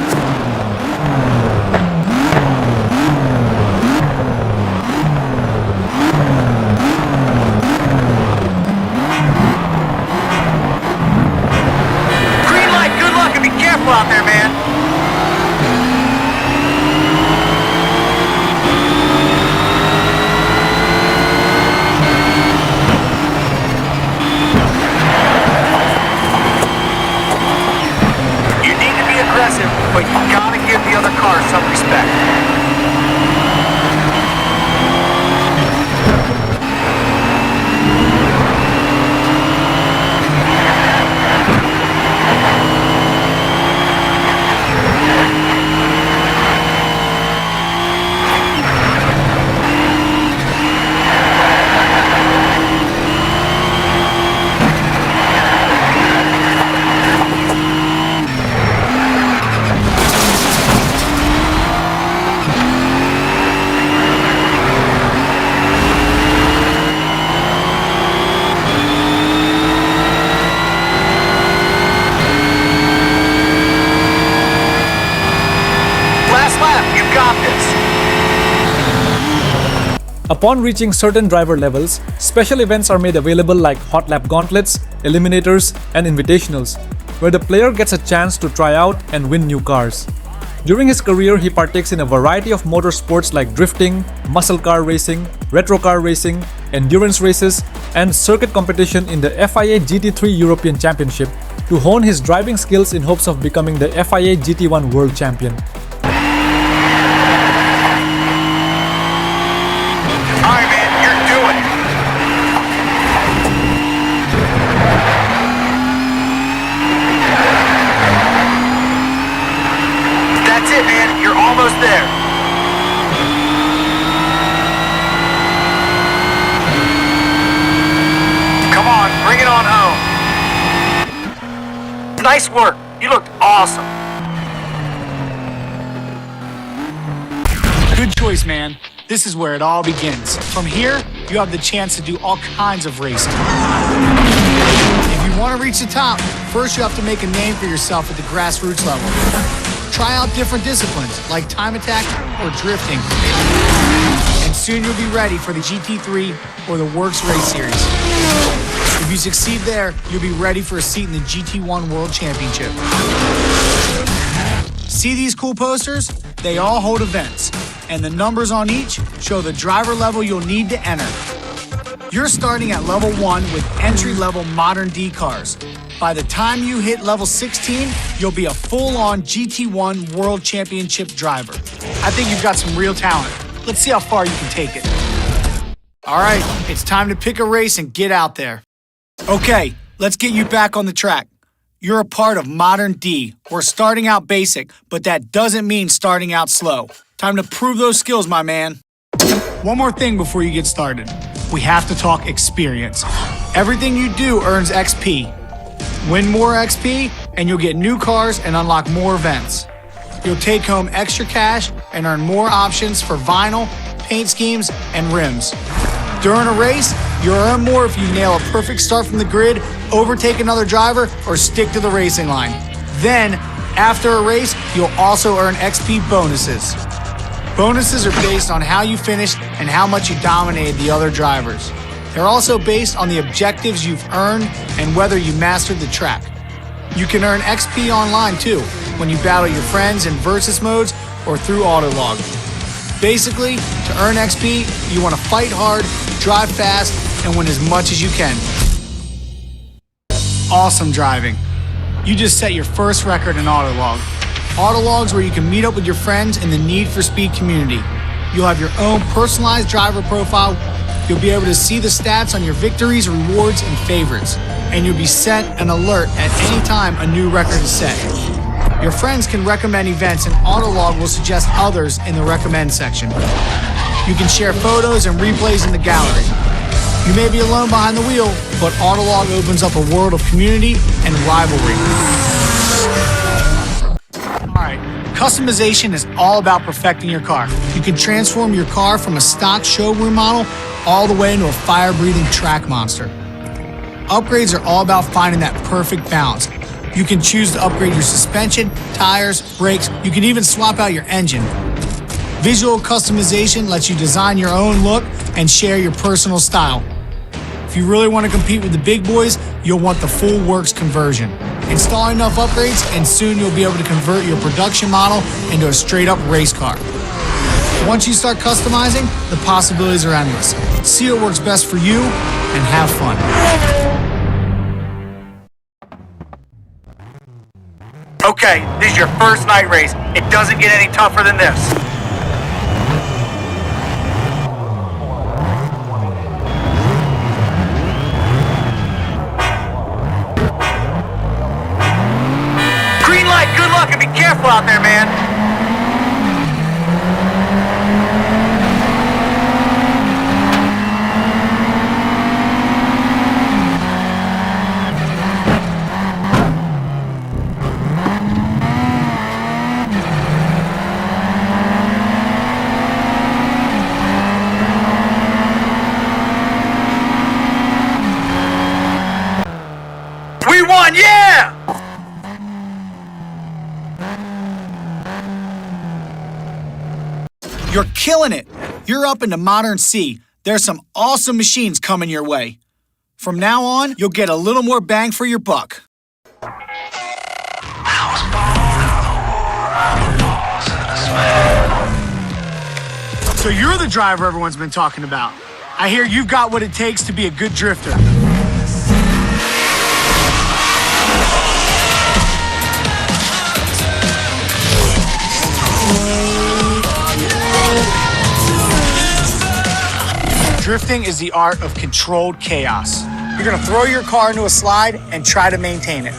Green light, good luck, and be careful out there, man. Aggressive, but you gotta give the other car some respect. Upon reaching certain driver levels, special events are made available like hot lap gauntlets, eliminators, and invitationals, where the player gets a chance to try out and win new cars. During his career, he partakes in a variety of motorsports like drifting, muscle car racing, retro car racing, endurance races, and circuit competition in the FIA GT3 European Championship to hone his driving skills in hopes of becoming the FIA GT1 World Champion. Alright, man, you're doing it. That's it, man. You're almost there. Come on, bring it on home. Nice work. You looked awesome. Good choice, man. This is where it all begins. From here, you have the chance to do all kinds of racing. If you want to reach the top, first you have to make a name for yourself at the grassroots level. Try out different disciplines like time attack or drifting. And soon you'll be ready for the GT3 or the Works Race Series. If you succeed there, you'll be ready for a seat in the GT1 World Championship. See these cool posters? They all hold events, and the numbers on each show the driver level you'll need to enter. You're starting at level 1 with entry-level modern D cars. By the time you hit level 16, you'll be a full-on GT1 World Championship driver. I think you've got some real talent. Let's see how far you can take it. All right, it's time to pick a race and get out there. Okay, let's get you back on the track. You're a part of Modern D. We're starting out basic, but that doesn't mean starting out slow. Time to prove those skills, my man. One more thing before you get started. We have to talk experience. Everything you do earns XP. Win more XP, and you'll get new cars and unlock more events. You'll take home extra cash and earn more options for vinyl, paint schemes, and rims. During a race, you'll earn more if you nail a perfect start from the grid, overtake another driver, or stick to the racing line. Then, after a race, you'll also earn XP bonuses. Bonuses are based on how you finished and how much you dominated the other drivers. They're also based on the objectives you've earned and whether you mastered the track. You can earn XP online too, when you battle your friends in versus modes or through Autolog. Basically, to earn XP, you want to fight hard, drive fast, and win as much as you can. Awesome driving. You just set your first record in Autolog. Autolog's where you can meet up with your friends in the Need for Speed community. You'll have your own personalized driver profile. You'll be able to see the stats on your victories, rewards, and favorites. And you'll be sent an alert at any time a new record is set. Your friends can recommend events and Autolog will suggest others in the recommend section. You can share photos and replays in the gallery. You may be alone behind the wheel, but Autolog opens up a world of community and rivalry. Alright, customization is all about perfecting your car. You can transform your car from a stock showroom model all the way into a fire-breathing track monster. Upgrades are all about finding that perfect balance. You can choose to upgrade your suspension, tires, brakes. You can even swap out your engine. Visual customization lets you design your own look and share your personal style. If you really want to compete with the big boys, you'll want the full works conversion. Install enough upgrades and soon you'll be able to convert your production model into a straight-up race car. Once you start customizing, the possibilities are endless. See what works best for you and have fun. Okay, this is your first night race. It doesn't get any tougher than this. Green light, good luck and be careful out there, man. We won, yeah! You're killing it! You're up into Modern C. There's some awesome machines coming your way. From now on, you'll get a little more bang for your buck. So you're the driver everyone's been talking about. I hear you've got what it takes to be a good drifter. Drifting is the art of controlled chaos. You're gonna throw your car into a slide and try to maintain it.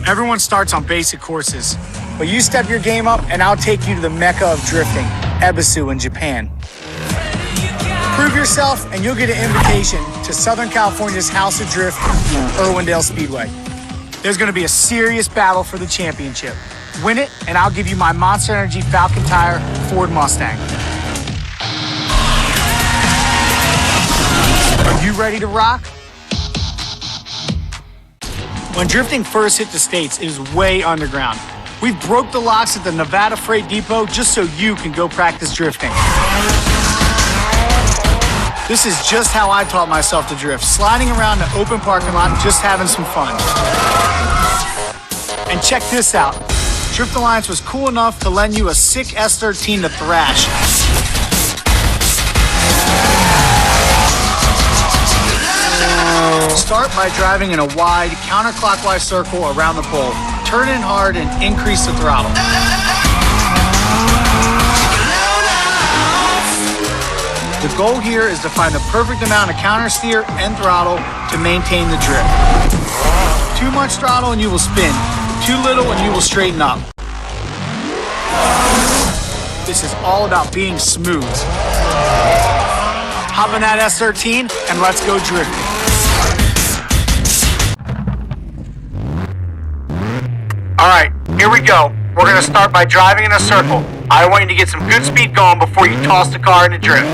Everyone starts on basic courses, but you step your game up and I'll take you to the mecca of drifting, Ebisu in Japan. Prove yourself and you'll get an invitation to Southern California's House of Drift, Irwindale Speedway. There's gonna be a serious battle for the championship. Win it and I'll give you my Monster Energy Falcon Tire Ford Mustang. Are you ready to rock? When drifting first hit the States, it was way underground. We broke the locks at the Nevada Freight Depot just so you can go practice drifting. This is just how I taught myself to drift, sliding around the open parking lot, just having some fun. And check this out. Drift Alliance was cool enough to lend you a sick S13 to thrash. Start by driving in a wide, counterclockwise circle around the pole. Turn in hard and increase the throttle. The goal here is to find the perfect amount of counter steer and throttle to maintain the drift. Too much throttle and you will spin. Too little and you will straighten up. This is all about being smooth. Hop in that S13 and let's go drifting. All right, here we go. We're gonna start by driving in a circle. I want you to get some good speed going before you toss the car into drift.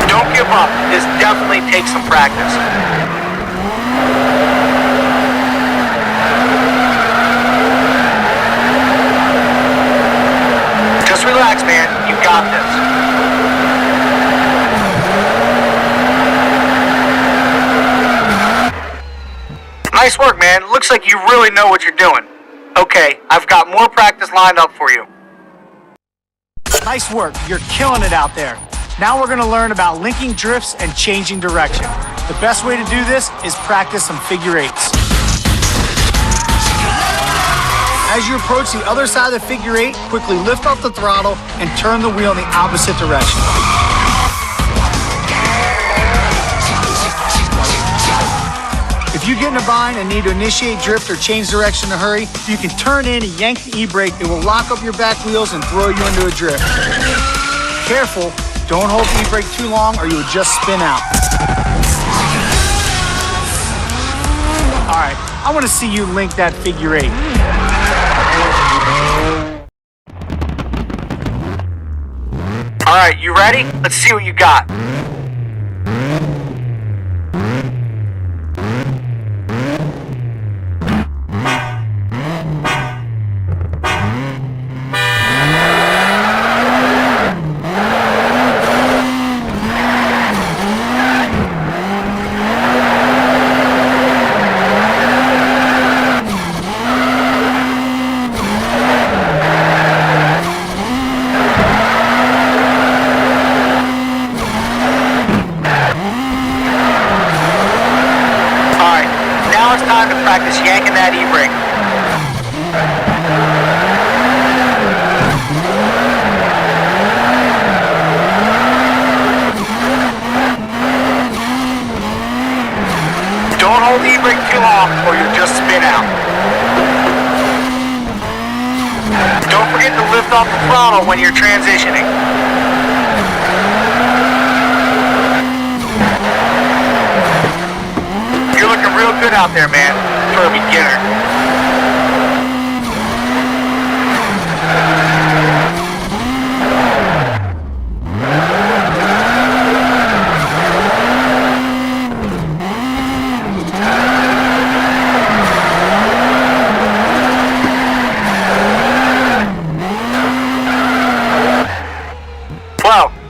Don't give up. This definitely takes some practice. Just relax, man. You got this. Nice work, man. Looks like you really know what you're doing. Okay, I've got more practice lined up for you. Nice work. You're killing it out there. Now we're going to learn about linking drifts and changing direction. The best way to do this is practice some figure eights. As you approach the other side of the figure eight, quickly lift off the throttle and turn the wheel in the opposite direction. If you get in a bind and need to initiate drift or change direction in a hurry, you can turn in and yank the e-brake. It will lock up your back wheels and throw you into a drift. Careful, don't hold the e-brake too long or you will just spin out. All right, I want to see you link that figure eight. All right, you ready? Let's see what you got. Time to practice yanking that e-brake. Don't hold the e-brake too long or you'll just spin out. Don't forget to lift off the throttle when you're transitioning. You're looking real good out there, man, for a beginner.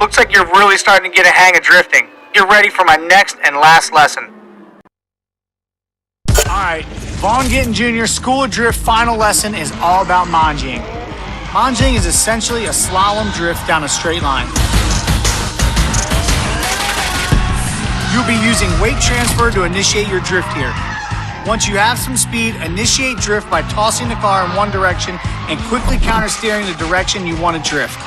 Looks like you're really starting to get a hang of drifting. You're ready for my next and last lesson. Alright, Vaugh and Gittin Jr. School of Drift final lesson is all about manjing. Manjing is essentially a slalom drift down a straight line. You'll be using weight transfer to initiate your drift here. Once you have some speed, initiate drift by tossing the car in one direction and quickly counter-steering the direction you want to drift.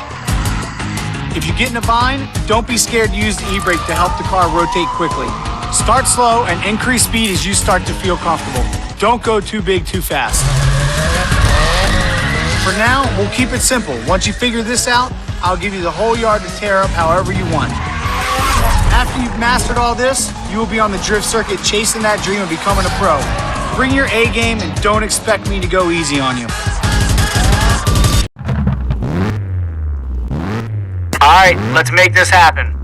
If you get in a bind, don't be scared to use the e-brake to help the car rotate quickly. Start slow and increase speed as you start to feel comfortable. Don't go too big too fast. For now, we'll keep it simple. Once you figure this out, I'll give you the whole yard to tear up however you want. After you've mastered all this, you will be on the drift circuit chasing that dream of becoming a pro. Bring your A game and don't expect me to go easy on you. All right, let's make this happen.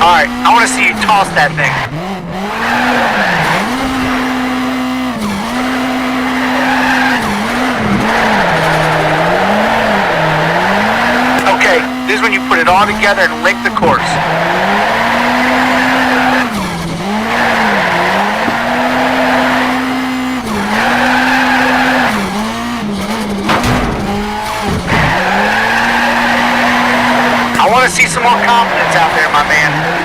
Alright, I want to see you toss that thing. Okay, this is when you put it all together and lick the course. I want to see some more confidence out there, my man.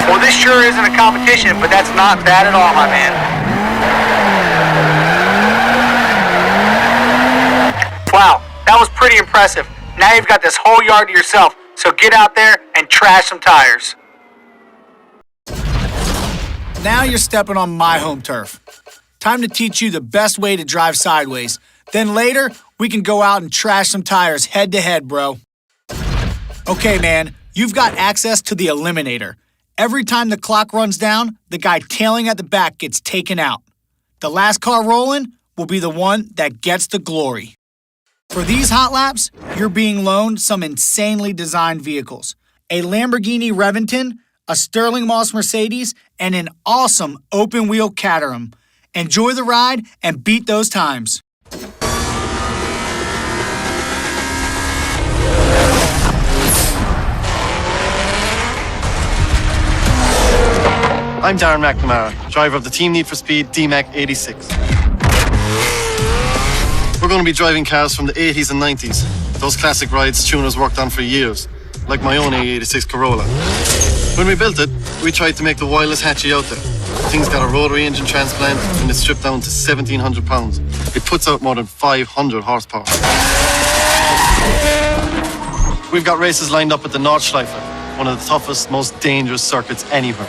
Well, this sure isn't a competition, but that's not bad at all, my man. Wow, that was pretty impressive. Now you've got this whole yard to yourself, so get out there and trash some tires. Now you're stepping on my home turf. Time to teach you the best way to drive sideways. Then later, we can go out and trash some tires head to head, bro. Okay, man, you've got access to the eliminator. Every time the clock runs down, the guy tailing at the back gets taken out. The last car rolling will be the one that gets the glory. For these hot laps, you're being loaned some insanely designed vehicles. A Lamborghini Reventon, a Sterling Moss Mercedes, and an awesome open-wheel Caterham. Enjoy the ride and beat those times. I'm Darren McNamara, driver of the Team Need for Speed DMAC 86. We're going to be driving cars from the 80s and 90s. Those classic rides tuners worked on for years, like my own A86 Corolla. When we built it, we tried to make the wildest hatchie out there. The thing's got a rotary engine transplant and it's stripped down to 1,700 pounds. It puts out more than 500 horsepower. We've got races lined up at the Nordschleife, one of the toughest, most dangerous circuits anywhere.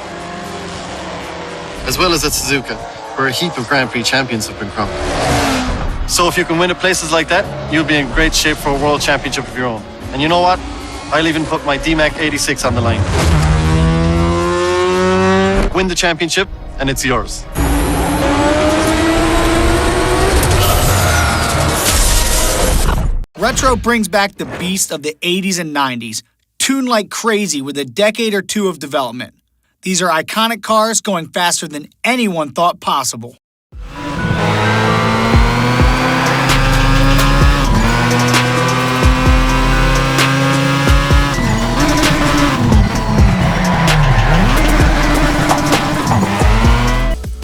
As well as at Suzuka, where a heap of Grand Prix champions have been crowned. So if you can win at places like that, you'll be in great shape for a world championship of your own. And you know what? I'll even put my DMAC 86 on the line. Win the championship, and it's yours. Retro brings back the beast of the 80s and 90s, tuned like crazy with a decade or two of development. These are iconic cars going faster than anyone thought possible.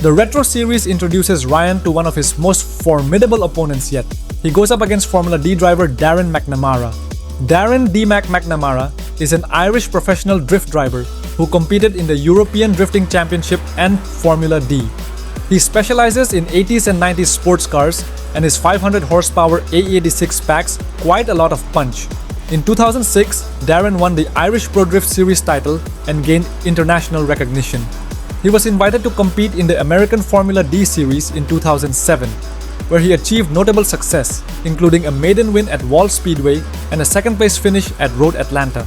The Retro series introduces Ryan to one of his most formidable opponents yet. he goes up against Formula D driver Darren McNamara. Darren D-Mac McNamara is an Irish professional drift driver who competed in the European Drifting Championship and Formula D. He specializes in 80s and 90s sports cars, and his 500 horsepower A86 packs quite a lot of punch. In 2006, Darren won the Irish Pro Drift Series title and gained international recognition. He was invited to compete in the American Formula D Series in 2007, where he achieved notable success, including a maiden win at Vaugh Speedway and a second-place finish at Road Atlanta.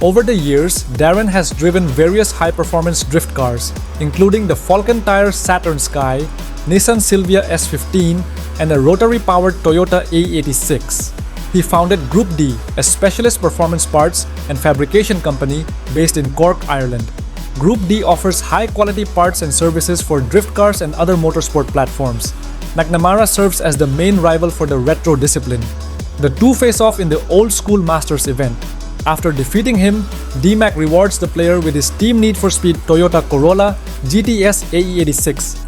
Over the years, Darren has driven various high-performance drift cars, including the Falcon Tire Saturn Sky, Nissan Silvia S15, and a rotary-powered Toyota A86. He founded Group D, a specialist performance parts and fabrication company based in Cork, Ireland. Group D offers high-quality parts and services for drift cars and other motorsport platforms. McNamara serves as the main rival for the retro discipline. The two face off in the Old School Masters event. After defeating him, D-Mac rewards the player with his Team Need for Speed Toyota Corolla GTS AE86.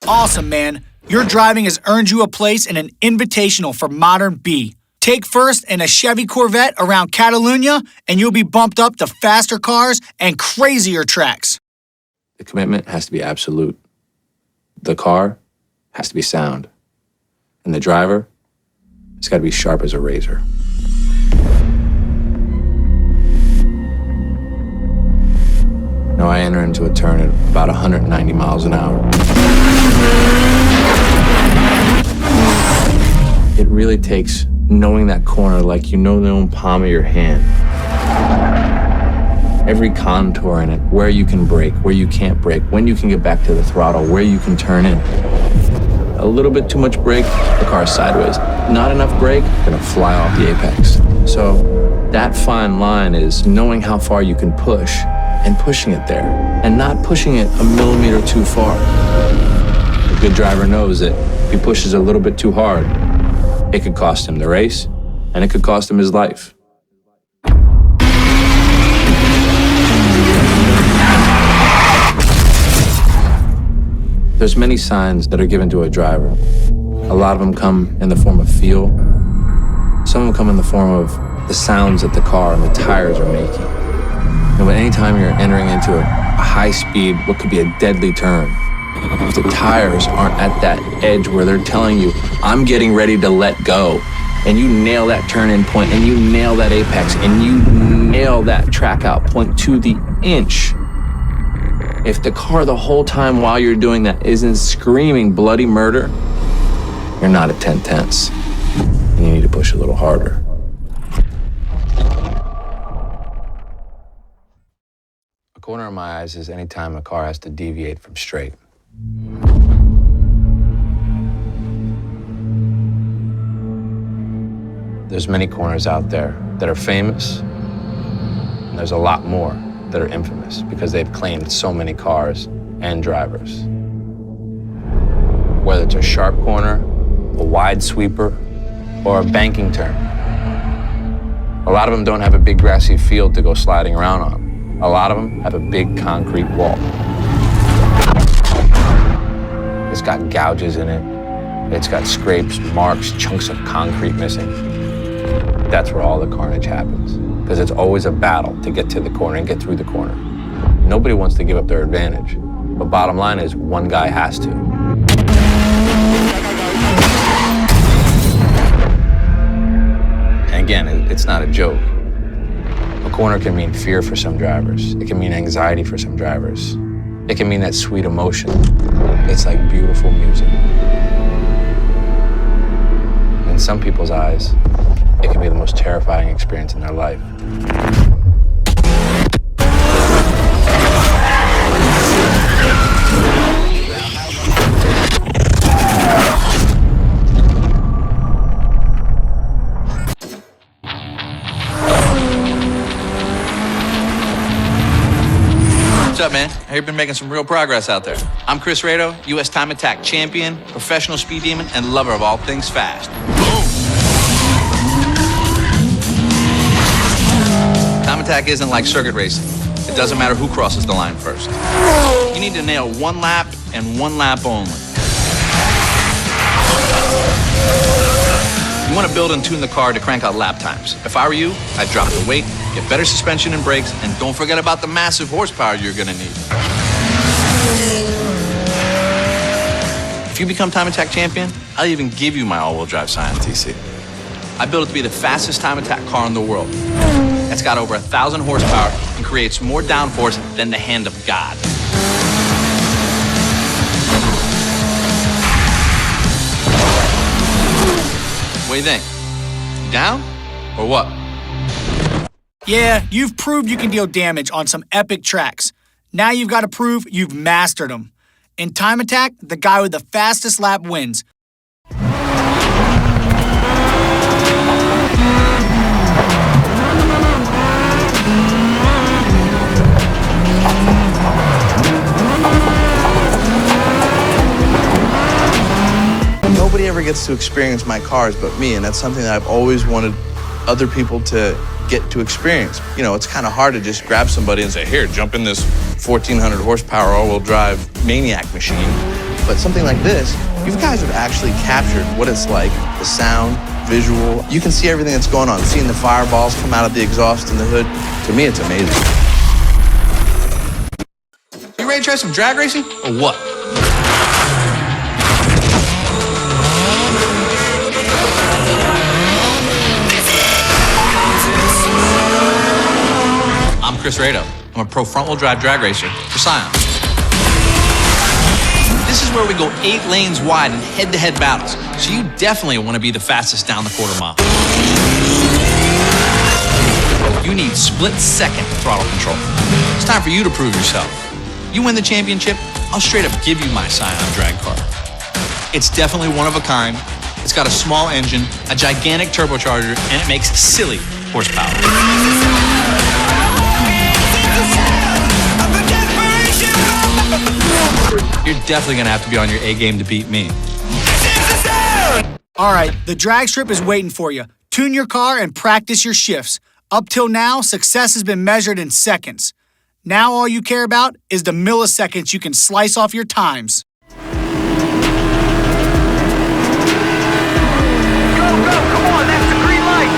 Awesome, man. Your driving has earned you a place in an invitational for Modern B. Take first in a Chevy Corvette around Catalunya, and you'll be bumped up to faster cars and crazier tracks. The commitment has to be absolute. The car has to be sound. And the driver, it's got to be sharp as a razor. Now I enter into a turn at about 190 miles an hour. It really takes knowing that corner like you know the own palm of your hand. Every contour in it, where you can brake, where you can't brake, when you can get back to the throttle, where you can turn in. A little bit too much brake, the car's sideways. Not enough brake, gonna fly off the apex. So that fine line is knowing how far you can push and pushing it there, and not pushing it a millimeter too far. A good driver knows that if he pushes a little bit too hard, it could cost him the race, and it could cost him his life. There's many signs that are given to a driver. A lot of them come in the form of feel. Some of them come in the form of the sounds that the car and the tires are making. And anytime you're entering into a high speed, what could be a deadly turn, if the tires aren't at that edge where they're telling you, I'm getting ready to let go, and you nail that turn-in point, and you nail that apex, and you nail that track-out point to the inch, if the car the whole time while you're doing that isn't screaming bloody murder, you're not at 10 tenths. You need to push a little harder. A corner of my eyes is any time a car has to deviate from straight. There's many corners out there that are famous, and there's a lot more that are infamous because they've claimed so many cars and drivers. Whether it's a sharp corner, a wide sweeper, or a banking turn. A lot of them don't have a big grassy field to go sliding around on. A lot of them have a big concrete wall. It's got gouges in it. It's got scrapes, marks, chunks of concrete missing. That's where all the carnage happens, because it's always a battle to get to the corner and get through the corner. Nobody wants to give up their advantage, but bottom line is one guy has to. And again, it's not a joke. A corner can mean fear for some drivers. It can mean anxiety for some drivers. It can mean that sweet emotion. It's like beautiful music. In some people's eyes, it can be the most terrifying experience in their life. What's up, man? I hear you've been making some real progress out there. I'm Chris Rado, U.S. Time Attack champion, professional speed demon, and lover of all things fast. Time attack isn't like circuit racing. It doesn't matter who crosses the line first. You need to nail one lap and one lap only. You want to build and tune the car to crank out lap times. If I were you, I'd drop the weight, get better suspension and brakes, and don't forget about the massive horsepower you're going to need. If you become Time Attack champion, I'll even give you my all-wheel drive Scion TC. I built it to be the fastest time attack car in the world. It's got over 1,000 horsepower and creates more downforce than the hand of God. What do you think? Down or what? Yeah, you've proved you can deal damage on some epic tracks. Now you've got to prove you've mastered them. In Time Attack, the guy with the fastest lap wins. Nobody ever gets to experience my cars but me, and that's something that I've always wanted other people to get to experience. You know, it's kind of hard to just grab somebody and say, here, jump in this 1,400 horsepower all-wheel drive maniac machine. But something like this, you guys have actually captured what it's like, the sound, visual. You can see everything that's going on, seeing the fireballs come out of the exhaust and the hood. To me, it's amazing. You ready to try some drag racing or what? I'm Chris Rado. I'm a pro front-wheel drive drag racer for Scion. This is where we go 8 lanes wide in head-to-head battles, so you definitely want to be the fastest down the quarter mile. You need split-second throttle control. It's time for you to prove yourself. You win the championship, I'll straight up give you my Scion drag car. It's definitely one of a kind. It's got a small engine, a gigantic turbocharger, and it makes silly horsepower. You're definitely gonna have to be on your A game to beat me. All right, the drag strip is waiting for you. Tune your car and practice your shifts. Up till now, success has been measured in seconds. Now all you care about is the milliseconds you can slice off your times. Go, come on, that's the green light.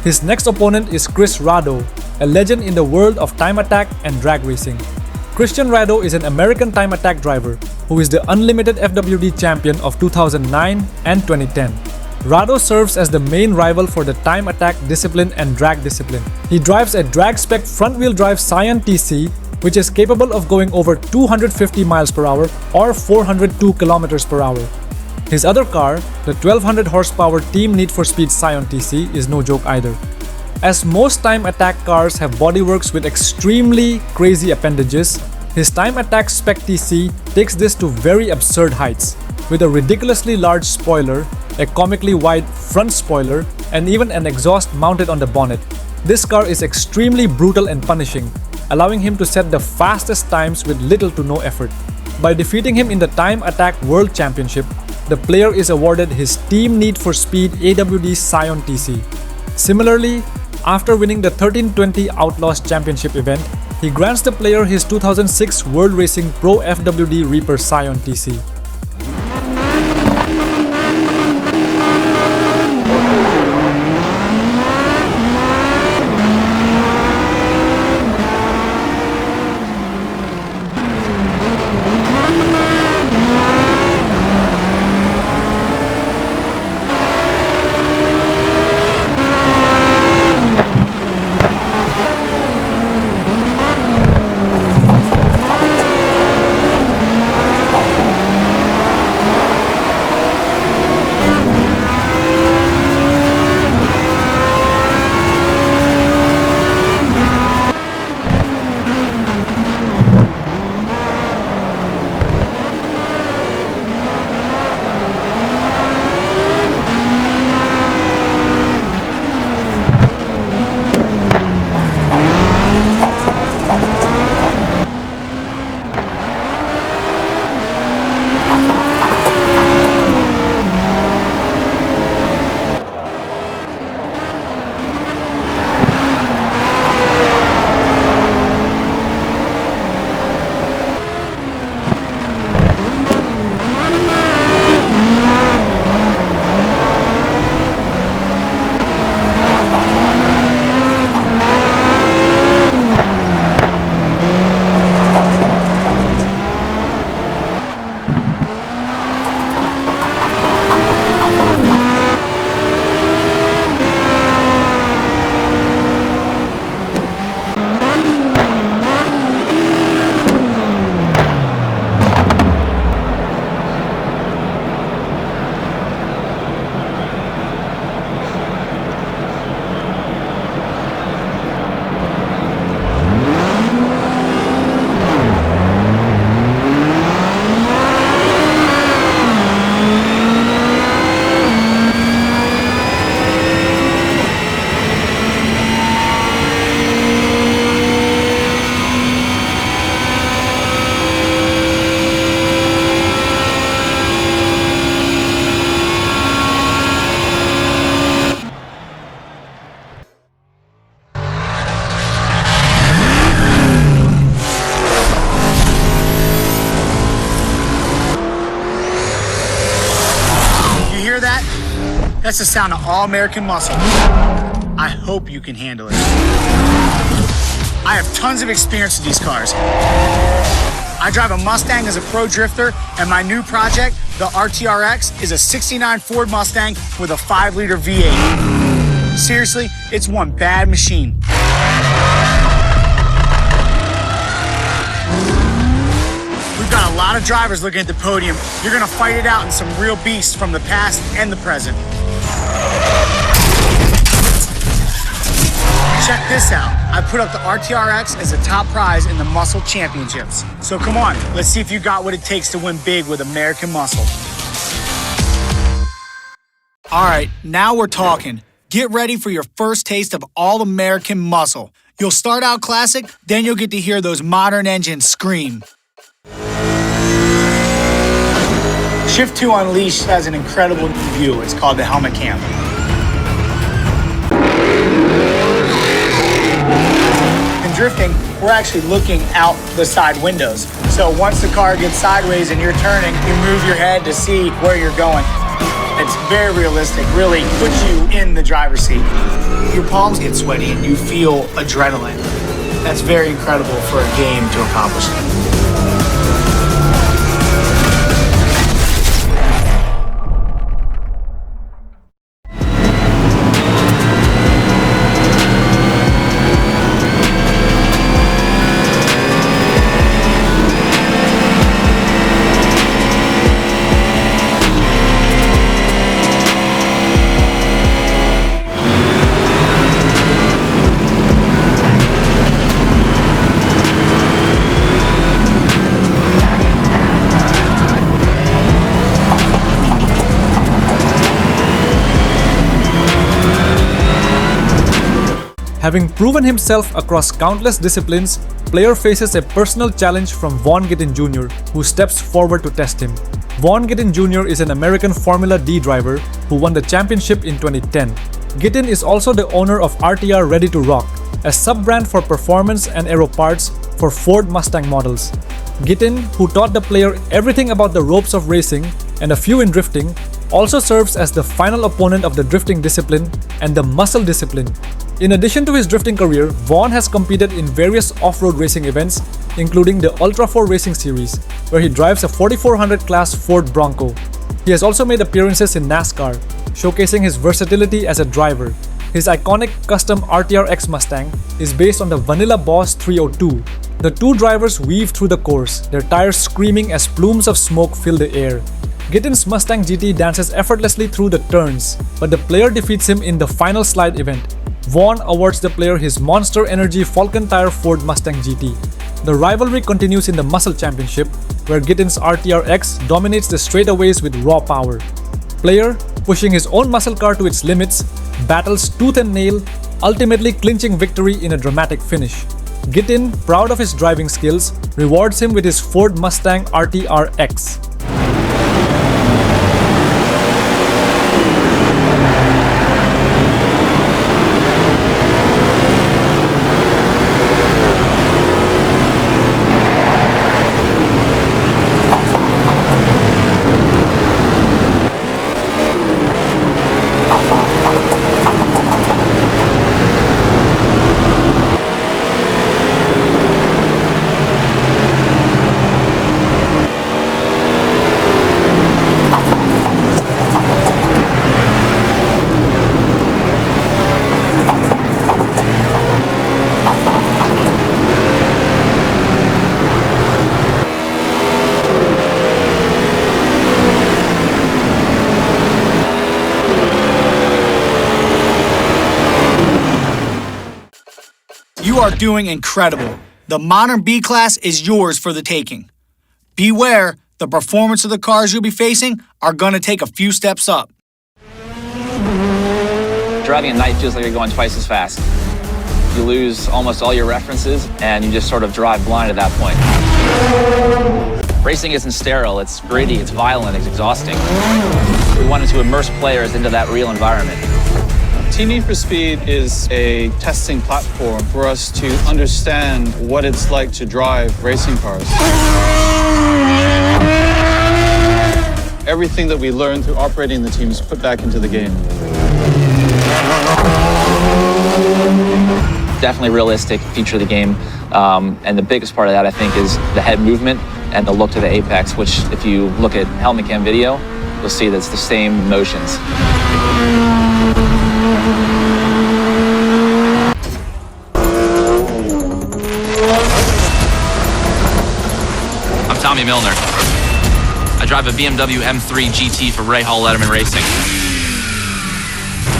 His next opponent is Rado. a legend in the world of time attack and drag racing. Christian Rado is an American time attack driver who is the unlimited FWD champion of 2009 and 2010. Rado serves as the main rival for the time attack discipline and drag discipline. He drives a drag spec front-wheel drive Scion TC, which is capable of going over 250 miles per hour or 402 kilometers per hour. His other car, the 1200 horsepower Team Need for Speed Scion TC, is no joke either. As most time attack cars have bodyworks with extremely crazy appendages, his time attack spec TC takes this to very absurd heights, with a ridiculously large spoiler, a comically wide front spoiler, and even an exhaust mounted on the bonnet. This car is extremely brutal and punishing, allowing him to set the fastest times with little to no effort. By defeating him in the Time Attack World Championship, the player is awarded his Team Need for Speed AWD Scion TC. Similarly, after winning the 1320 Outlaws Championship event, he grants the player his 2006 World Racing Pro FWD Reaper Scion TC. That's the sound of all-American muscle. I hope you can handle it. I have tons of experience with these cars. I drive a Mustang as a pro drifter, and my new project, the RTRX, is a 69 Ford Mustang with a 5-liter V8. Seriously, it's one bad machine. We've got a lot of drivers looking at the podium. You're gonna fight it out in some real beasts from the past and the present. Check this out. I put up the RTRX as a top prize in the Muscle Championships. So come on, let's see if you got what it takes to win big with American Muscle. All right, now we're talking. Get ready for your first taste of all-American muscle. You'll start out classic, then you'll get to hear those modern engines scream. Shift 2 Unleashed has an incredible view. It's called the helmet cam. In drifting, we're actually looking out the side windows. So once the car gets sideways and you're turning, you move your head to see where you're going. It's very realistic, really puts you in the driver's seat. Your palms get sweaty and you feel adrenaline. That's very incredible for a game to accomplish. Having proven himself across countless disciplines, player faces a personal challenge from Vaugh Gittin Jr., who steps forward to test him. Vaugh Gittin Jr. is an American Formula D driver who won the championship in 2010. Gittin is also the owner of RTR Ready to Rock, a sub-brand for performance and aero parts for Ford Mustang models. Gittin, who taught the player everything about the ropes of racing and a few in drifting, also serves as the final opponent of the drifting discipline and the muscle discipline. In addition to his drifting career, Vaugh has competed in various off-road racing events, including the Ultra 4 Racing Series, where he drives a 4400 class Ford Bronco. He has also made appearances in NASCAR, showcasing his versatility as a driver. His iconic custom RTR-X Mustang is based on the Vanilla Boss 302. The two drivers weave through the course, their tires screaming as plumes of smoke fill the air. Gittin's Mustang GT dances effortlessly through the turns, but the player defeats him in the final slide event. Vaugh awards the player his Monster Energy Falcon Tire Ford Mustang GT. The rivalry continues in the Muscle Championship, where Gittin's RTR-X dominates the straightaways with raw power. Player, pushing his own muscle car to its limits, battles tooth and nail, ultimately clinching victory in a dramatic finish. Gittin, proud of his driving skills, rewards him with his Ford Mustang RTR-X. You are doing incredible. The modern B-Class is yours for the taking. Beware, the performance of the cars you'll be facing are going to take a few steps up. Driving at night feels like you're going twice as fast. You lose almost all your references, and you just sort of drive blind at that point. Racing isn't sterile, it's gritty, it's violent, it's exhausting. We wanted to immerse players into that real environment. Team Need for Speed is a testing platform for us to understand what it's like to drive racing cars. Everything that we learned through operating the team is put back into the game. Definitely realistic feature of the game, and the biggest part of that, I think, is the head movement and the look to the apex, which if you look at helmet cam video, you'll see that it's the same motions. I'm Tommy Milner. I drive a BMW M3 GT for Ray Hall Letterman Racing.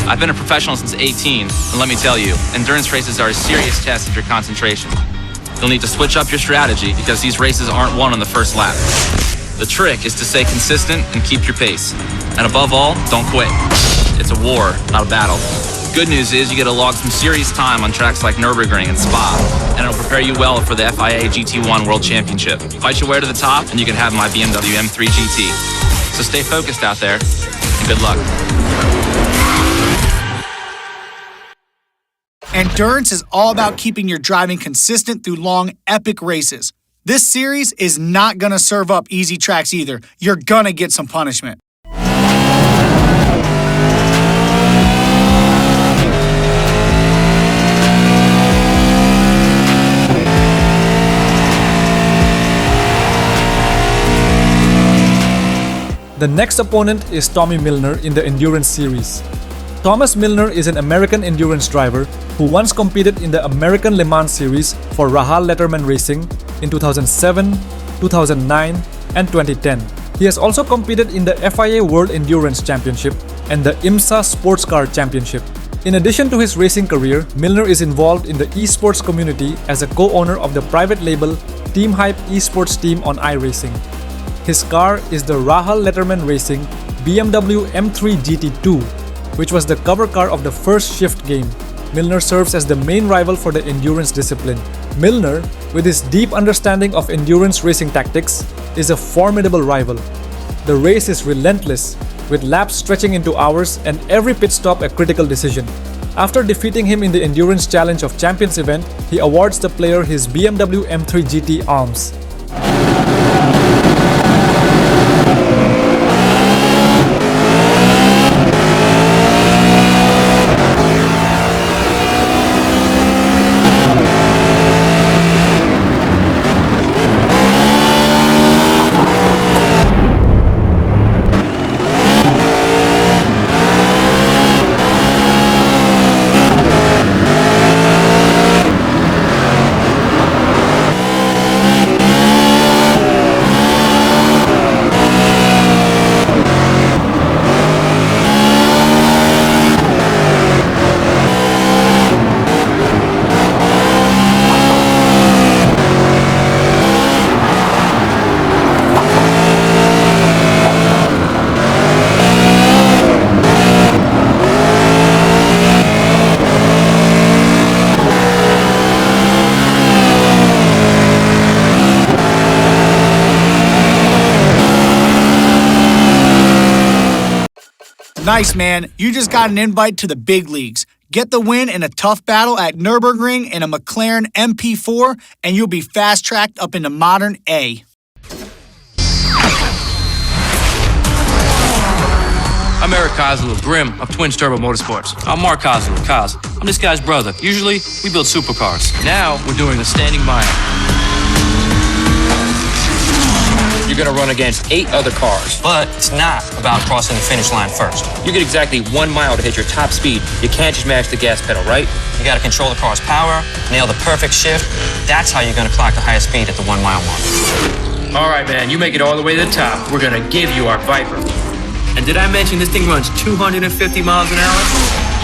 I've been a professional since 18, and let me tell you, endurance races are a serious test of your concentration. You'll need to switch up your strategy because these races aren't won on the first lap. The trick is to stay consistent and keep your pace. And above all, don't quit. It's a war, not a battle. Good news is you get to log some serious time on tracks like Nürburgring and Spa, and it'll prepare you well for the FIA GT1 World Championship. Fight your way to the top, and you can have my BMW M3 GT. So stay focused out there, and good luck. Endurance is all about keeping your driving consistent through long, epic races. This series is not going to serve up easy tracks either. You're going to get some punishment. The next opponent is Tommy Milner in the Endurance Series. Thomas Milner is an American endurance driver who once competed in the American Le Mans Series for Rahal Letterman Racing in 2007, 2009, and 2010. He has also competed in the FIA World Endurance Championship and the IMSA Sports Car Championship. In addition to his racing career, Milner is involved in the esports community as a co-owner of the private label Team Hype esports team on iRacing. His car is the Rahal Letterman Racing BMW M3 GT2, which was the cover car of the first Shift game. Milner serves as the main rival for the endurance discipline. Milner, with his deep understanding of endurance racing tactics, is a formidable rival. The race is relentless, with laps stretching into hours and every pit stop a critical decision. After defeating him in the Endurance Challenge of Champions event, he awards the player his BMW M3 GT arms. Nice, man. You just got an invite to the big leagues. Get the win in a tough battle at Nürburgring in a McLaren MP4, and you'll be fast-tracked up into modern A. I'm Eric Kozeluh, Grim of Twins Turbo Motorsports. I'm Mark Kozeluh, Koz. I'm this guy's brother. Usually, we build supercars. Now, we're doing the standing mile. You're gonna run against 8 other cars, but it's not about crossing the finish line first. You get exactly 1 mile to hit your top speed. You can't just mash the gas pedal, right? You gotta control the car's power, nail the perfect shift. That's how you're gonna clock the highest speed at the 1 mile mark. All right, man, you make it all the way to the top. We're gonna give you our Viper. And did I mention this thing runs 250 miles an hour?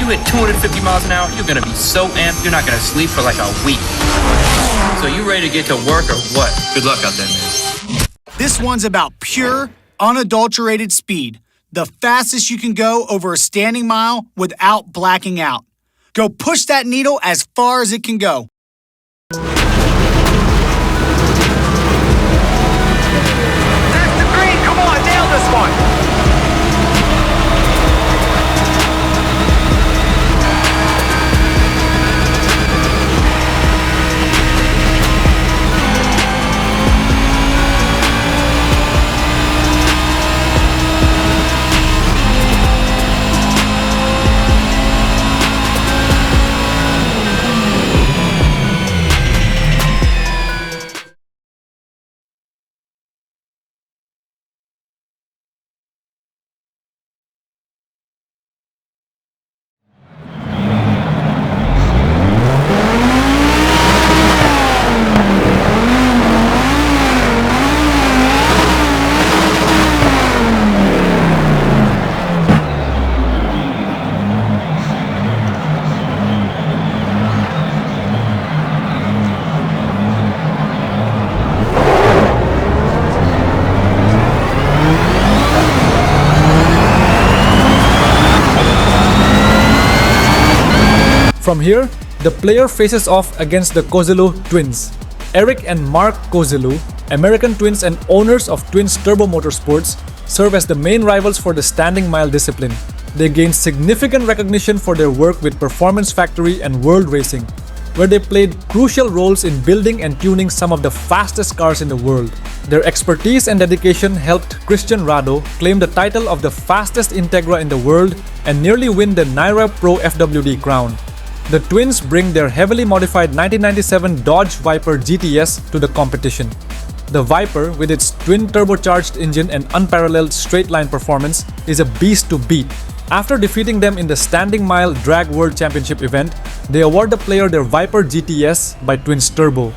You hit 250 miles an hour, you're gonna be so amped, you're not gonna sleep for like a week. So you ready to get to work or what? Good luck out there, man. This one's about pure, unadulterated speed. The fastest you can go over a standing mile without blacking out. Go push that needle as far as it can go. That's the green! Come on, nail this one! From here, the player faces off against the Kozeluh twins. Eric and Mark Kozeluh, American twins and owners of Twins Turbo Motorsports, serve as the main rivals for the standing mile discipline. They gained significant recognition for their work with Performance Factory and World Racing, where they played crucial roles in building and tuning some of the fastest cars in the world. Their expertise and dedication helped Christian Rado claim the title of the fastest Integra in the world and nearly win the NYRA Pro FWD crown. The twins bring their heavily modified 1997 Dodge Viper GTS to the competition. The Viper, with its twin-turbocharged engine and unparalleled straight-line performance, is a beast to beat. After defeating them in the Standing Mile Drag World Championship event, they award the player their Viper GTS by Twins Turbo.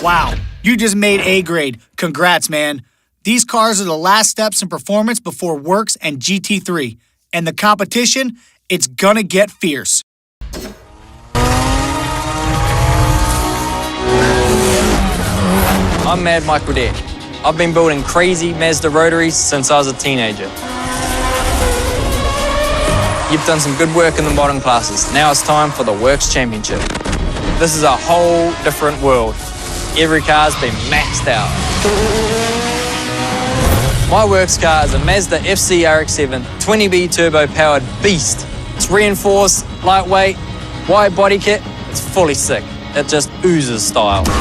Wow, you just made A grade. Congrats, man. These cars are the last steps in performance before Works and GT3. And the competition, it's gonna get fierce. I'm Mad Mike Whiddett. I've been building crazy Mazda rotaries since I was a teenager. You've done some good work in the modern classes. Now it's time for the Works Championship. This is a whole different world. Every car's been maxed out. My Works car is a Mazda FC RX-7 20B turbo-powered beast. It's reinforced, lightweight, wide body kit. It's fully sick. It just oozes style. From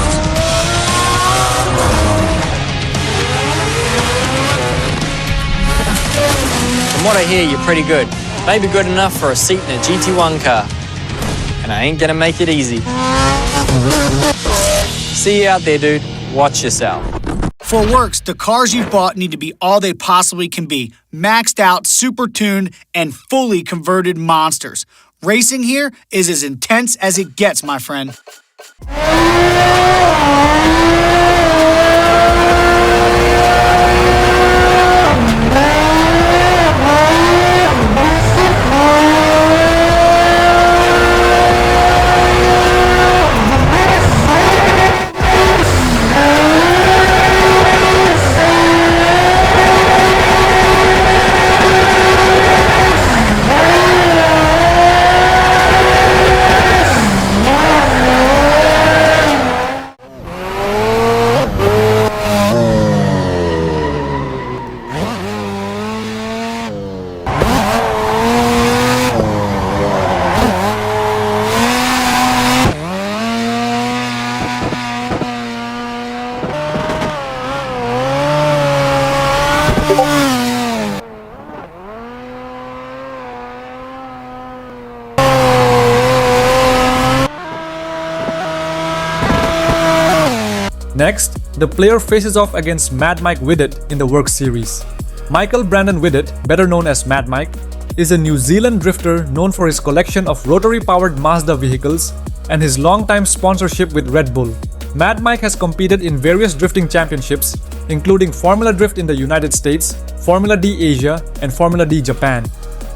what I hear, you're pretty good. Maybe good enough for a seat in a GT1 car. And I ain't gonna make it easy. See you out there, dude. Watch yourself. For Works, the cars you've bought need to be all they possibly can be. Maxed out, super tuned, and fully converted monsters. Racing here is as intense as it gets, my friend. Next, the player faces off against Mad Mike Whiddett in the Works series. Michael Brandon Whiddett, better known as Mad Mike, is a New Zealand drifter known for his collection of rotary-powered Mazda vehicles and his long-time sponsorship with Red Bull. Mad Mike has competed in various drifting championships, including Formula Drift in the United States, Formula D Asia, and Formula D Japan.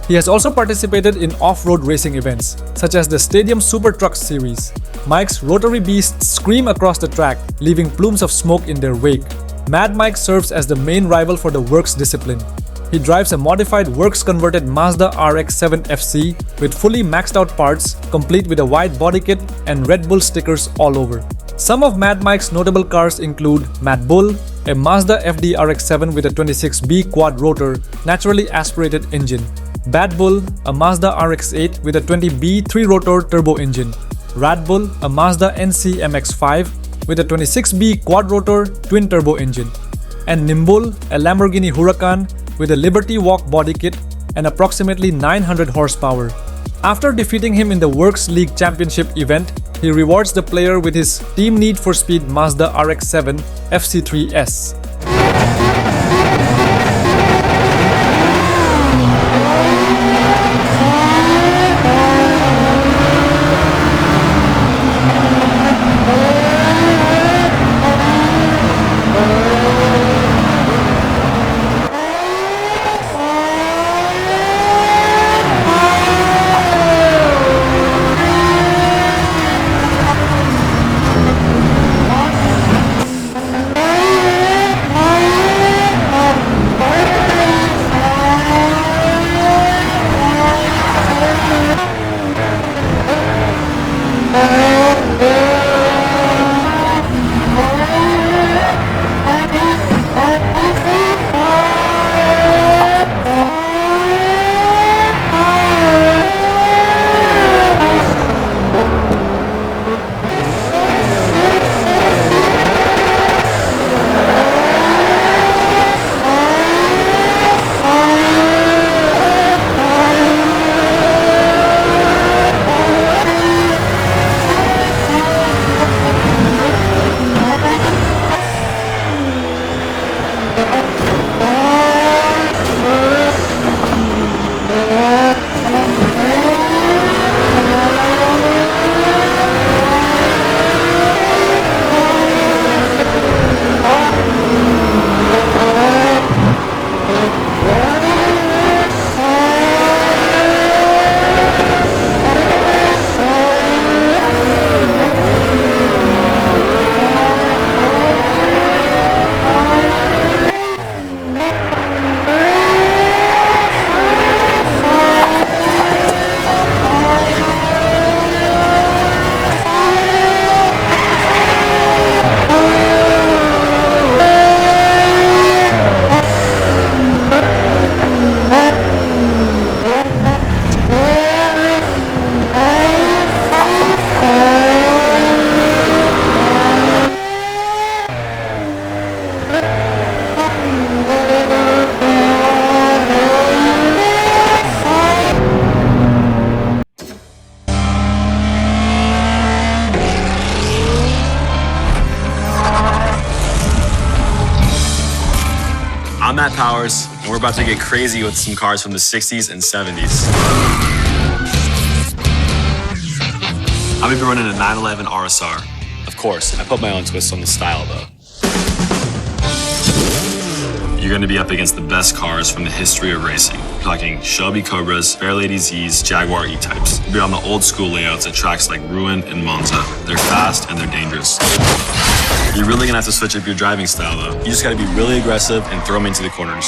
He has also participated in off-road racing events, such as the Stadium Super Truck Series. Mike's rotary beasts scream across the track, leaving plumes of smoke in their wake. Mad Mike serves as the main rival for the Works discipline. He drives a modified Works-converted Mazda RX-7 FC with fully maxed out parts, complete with a wide body kit and Red Bull stickers all over. Some of Mad Mike's notable cars include Mad Bull, a Mazda FD RX-7 with a 26B quad rotor, naturally aspirated engine. Bad Bull, a Mazda RX-8 with a 20B 3-rotor turbo engine. Rad Bull, a Mazda NC MX-5 with a 26B quad-rotor twin-turbo engine. And Nimbul, a Lamborghini Huracan with a Liberty Walk body kit and approximately 900 horsepower. After defeating him in the Works League Championship event, he rewards the player with his Team Need for Speed Mazda RX-7 FC3S. Matt Powers, and we're about to get crazy with some cars from the 60s and 70s. I'm gonna be running a 911 RSR. Of course, I put my own twist on the style though. You're gonna be up against the best cars from the history of racing. We're talking Shelby Cobras, Fairlady Z's, Jaguar E-Types. We'll be on the old school layouts at tracks like Rouen and Monza. They're fast and they're dangerous. You're really gonna have to switch up your driving style though. You just gotta be really aggressive and throw them into the corners.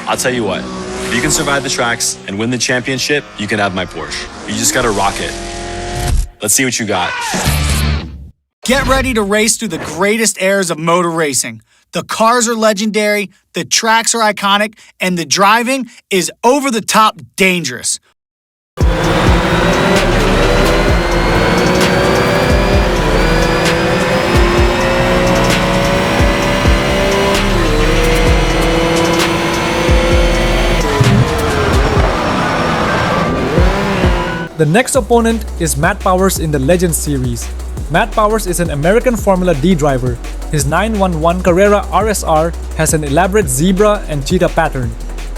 I'll tell you what, if you can survive the tracks and win the championship, you can have my Porsche. You just gotta rock it. Let's see what you got. Get ready to race through the greatest eras of motor racing. The cars are legendary, the tracks are iconic, and the driving is over-the-top dangerous. The next opponent is Matt Powers in the Legends series. Matt Powers is an American Formula D driver. His 911 Carrera RSR has an elaborate zebra and cheetah pattern.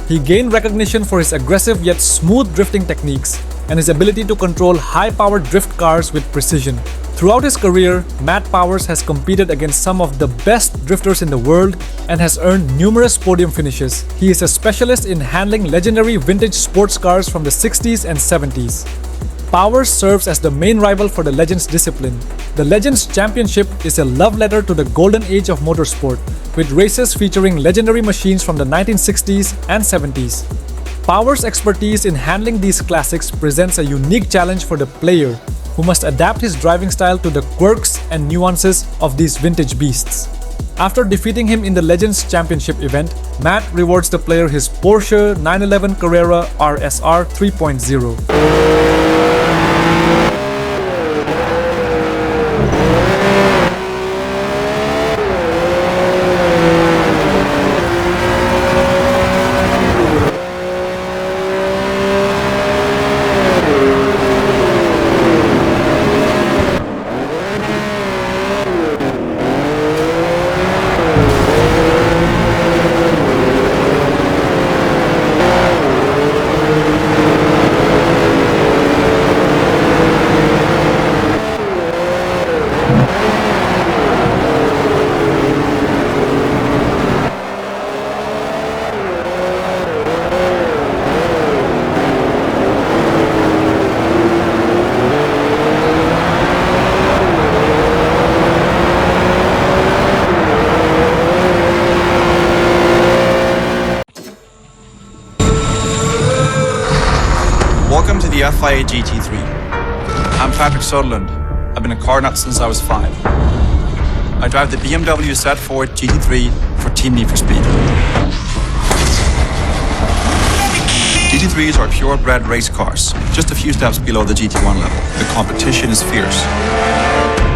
He gained recognition for his aggressive yet smooth drifting techniques and his ability to control high-powered drift cars with precision. Throughout his career, Matt Powers has competed against some of the best drifters in the world and has earned numerous podium finishes. He is a specialist in handling legendary vintage sports cars from the 60s and 70s. Powers serves as the main rival for the Legends discipline. The Legends Championship is a love letter to the golden age of motorsport, with races featuring legendary machines from the 1960s and 70s. Powers' expertise in handling these classics presents a unique challenge for the player, who must adapt his driving style to the quirks and nuances of these vintage beasts. After defeating him in the Legends Championship event, Matt rewards the player his Porsche 911 Carrera RSR 3.0. Welcome to the FIA GT3. I'm Patrick Söderlund. I've been a car nut since I was 5. I drive the BMW Z4 GT3 for Team Need for Speed. GT3s are purebred race cars, just a few steps below the GT1 level. The competition is fierce.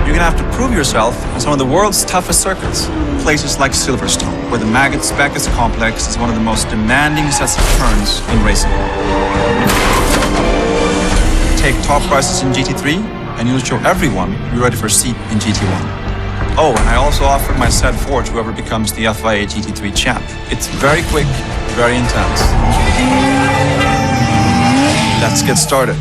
You're gonna have to prove yourself in some of the world's toughest circuits. Places like Silverstone, where the maggot spec is complex, is one of the most demanding sets of turns in racing. Take top prices in GT3, and you'll show everyone you're ready for a seat in GT1. Oh, and I also offered my Z4 to whoever becomes the FIA GT3 champ. It's very quick, very intense. Let's get started.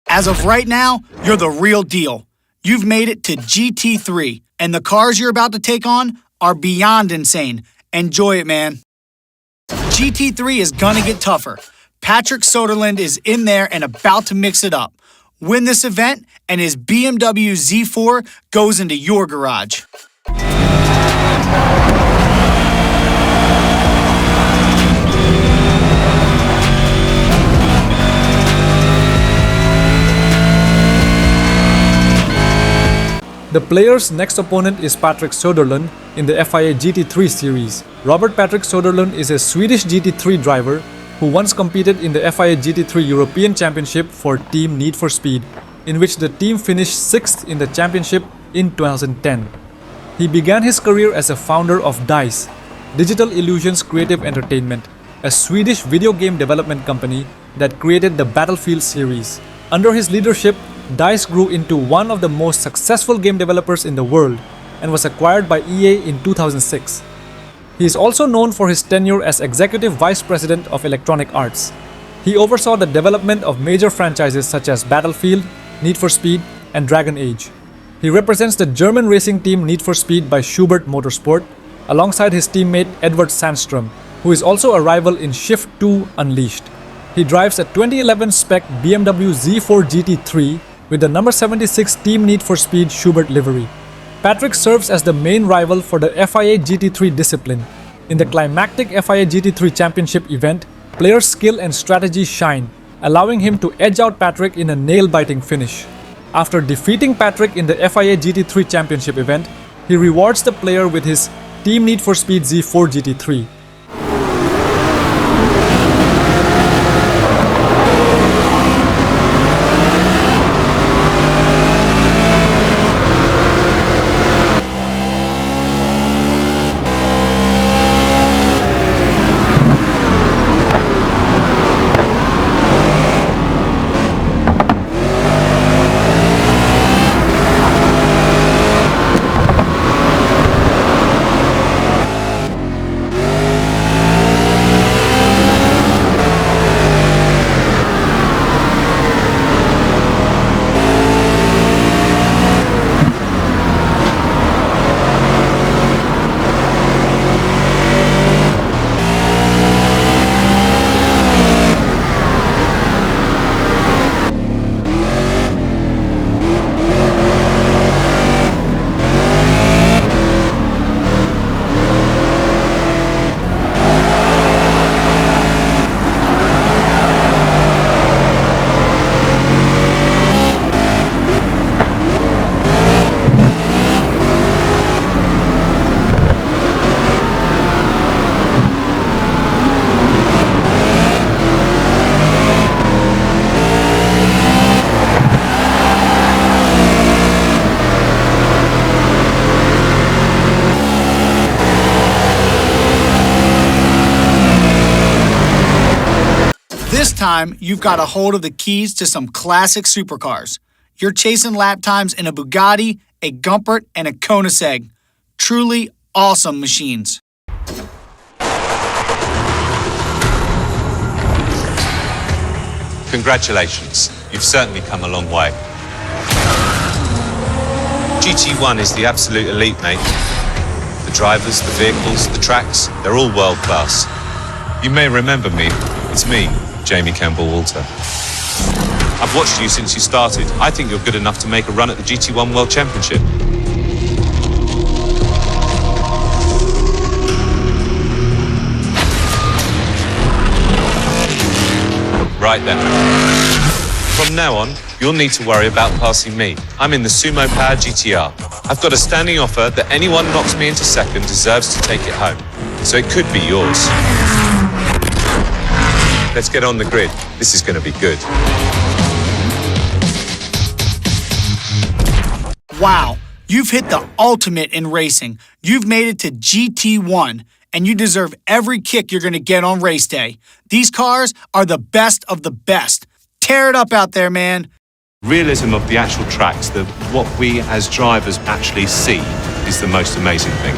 As of right now, you're the real deal. You've made it to GT3, and the cars you're about to take on are beyond insane. Enjoy it, man. GT3 is gonna get tougher. Patrick Söderlund is in there and about to mix it up. Win this event, and his BMW Z4 goes into your garage. The player's next opponent is Patrick Söderlund in the FIA GT3 series. Robert Patrick Söderlund is a Swedish GT3 driver who once competed in the FIA GT3 European Championship for Team Need for Speed, in which the team finished 6th in the championship in 2010. He began his career as a founder of DICE, Digital Illusions Creative Entertainment, a Swedish video game development company that created the Battlefield series. Under his leadership, DICE grew into one of the most successful game developers in the world, and was acquired by EA in 2006. He is also known for his tenure as Executive Vice President of Electronic Arts. He oversaw the development of major franchises such as Battlefield, Need for Speed, and Dragon Age. He represents the German racing team Need for Speed by Schubert Motorsport, alongside his teammate Edward Sandstrom, who is also a rival in Shift 2 Unleashed. He drives a 2011 spec BMW Z4 GT3 with the number 76 Team Need for Speed Schubert livery. Patrick serves as the main rival for the FIA GT3 discipline. In the climactic FIA GT3 Championship event, players' skill and strategy shine, allowing him to edge out Patrick in a nail-biting finish. After defeating Patrick in the FIA GT3 Championship event, he rewards the player with his Team Need for Speed Z4 GT3. This time, you've got a hold of the keys to some classic supercars. You're chasing lap times in a Bugatti, a Gumpert, and a Koenigsegg. Truly awesome machines. Congratulations, you've certainly come a long way. GT1 is the absolute elite, mate. The drivers, the vehicles, the tracks, they're all world class. You may remember me. It's me, Jamie Campbell-Walter. I've watched you since you started. I think you're good enough to make a run at the GT1 World Championship. Right then. From now on, you'll need to worry about passing me. I'm in the Sumo Power GTR. I've got a standing offer that anyone knocks me into second deserves to take it home. So it could be yours. Let's get on the grid. This is going to be good. Wow, you've hit the ultimate in racing. You've made it to GT1, and you deserve every kick you're going to get on race day. These cars are the best of the best. Tear it up out there, man. Realism of the actual tracks, what we as drivers actually see, is the most amazing thing.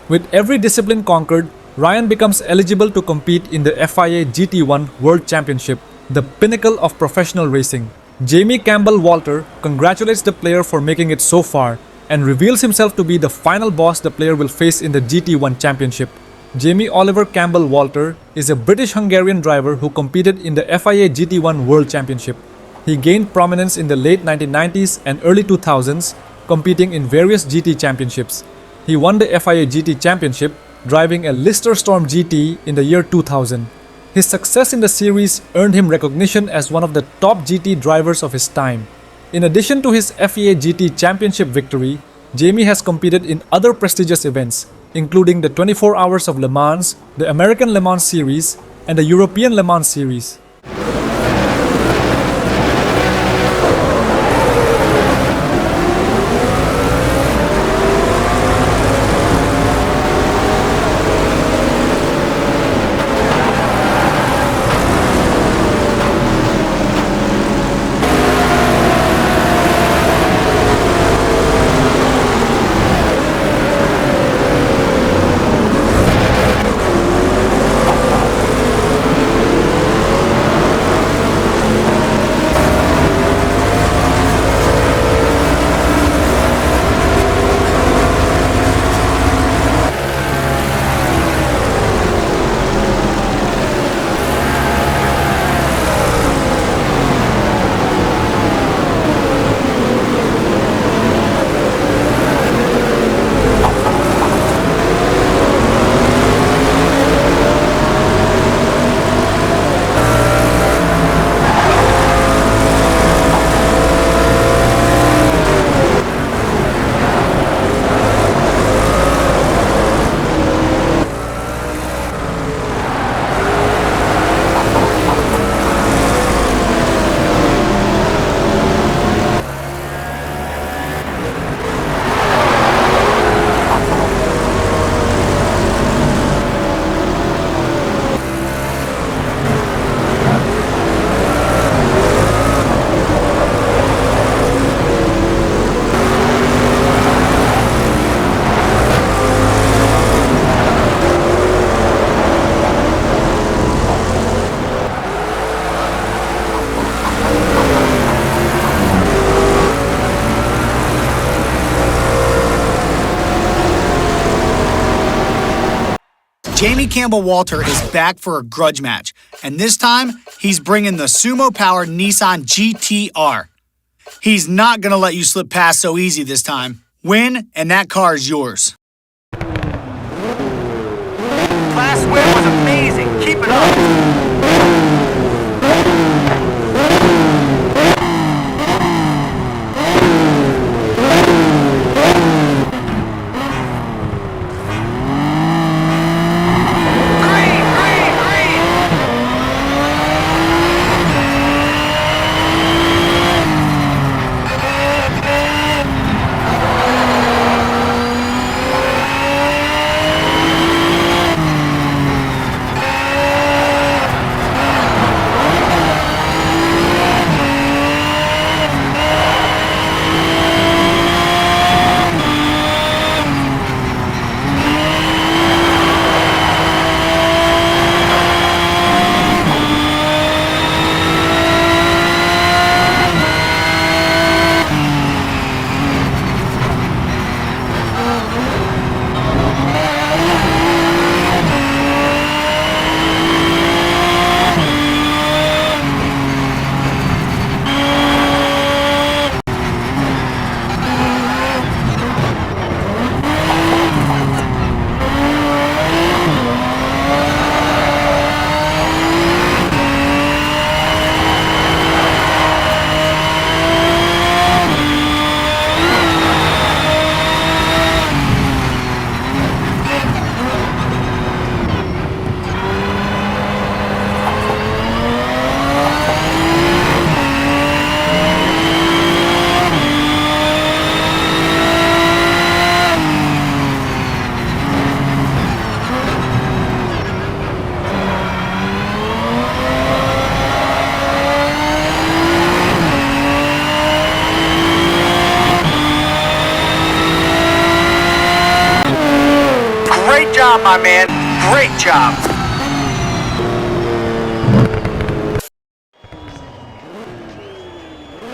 With every discipline conquered, Ryan becomes eligible to compete in the FIA GT1 World Championship, the pinnacle of professional racing. Jamie Campbell-Walter congratulates the player for making it so far and reveals himself to be the final boss the player will face in the GT1 Championship. Jamie Oliver Campbell-Walter is a British-Hungarian driver who competed in the FIA GT1 World Championship. He gained prominence in the late 1990s and early 2000s, competing in various GT championships. He won the FIA GT Championship, driving a Lister Storm GT in the year 2000. His success in the series earned him recognition as one of the top GT drivers of his time. In addition to his FIA GT Championship victory, Jamie has competed in other prestigious events, including the 24 Hours of Le Mans, the American Le Mans Series, and the European Le Mans Series. Jamie Campbell-Walter is back for a grudge match, and this time, he's bringing the sumo-powered Nissan GTR. He's not going to let you slip past so easy this time. Win, and that car is yours. Last win was amazing. Keep it up. Great job, my man. Great job.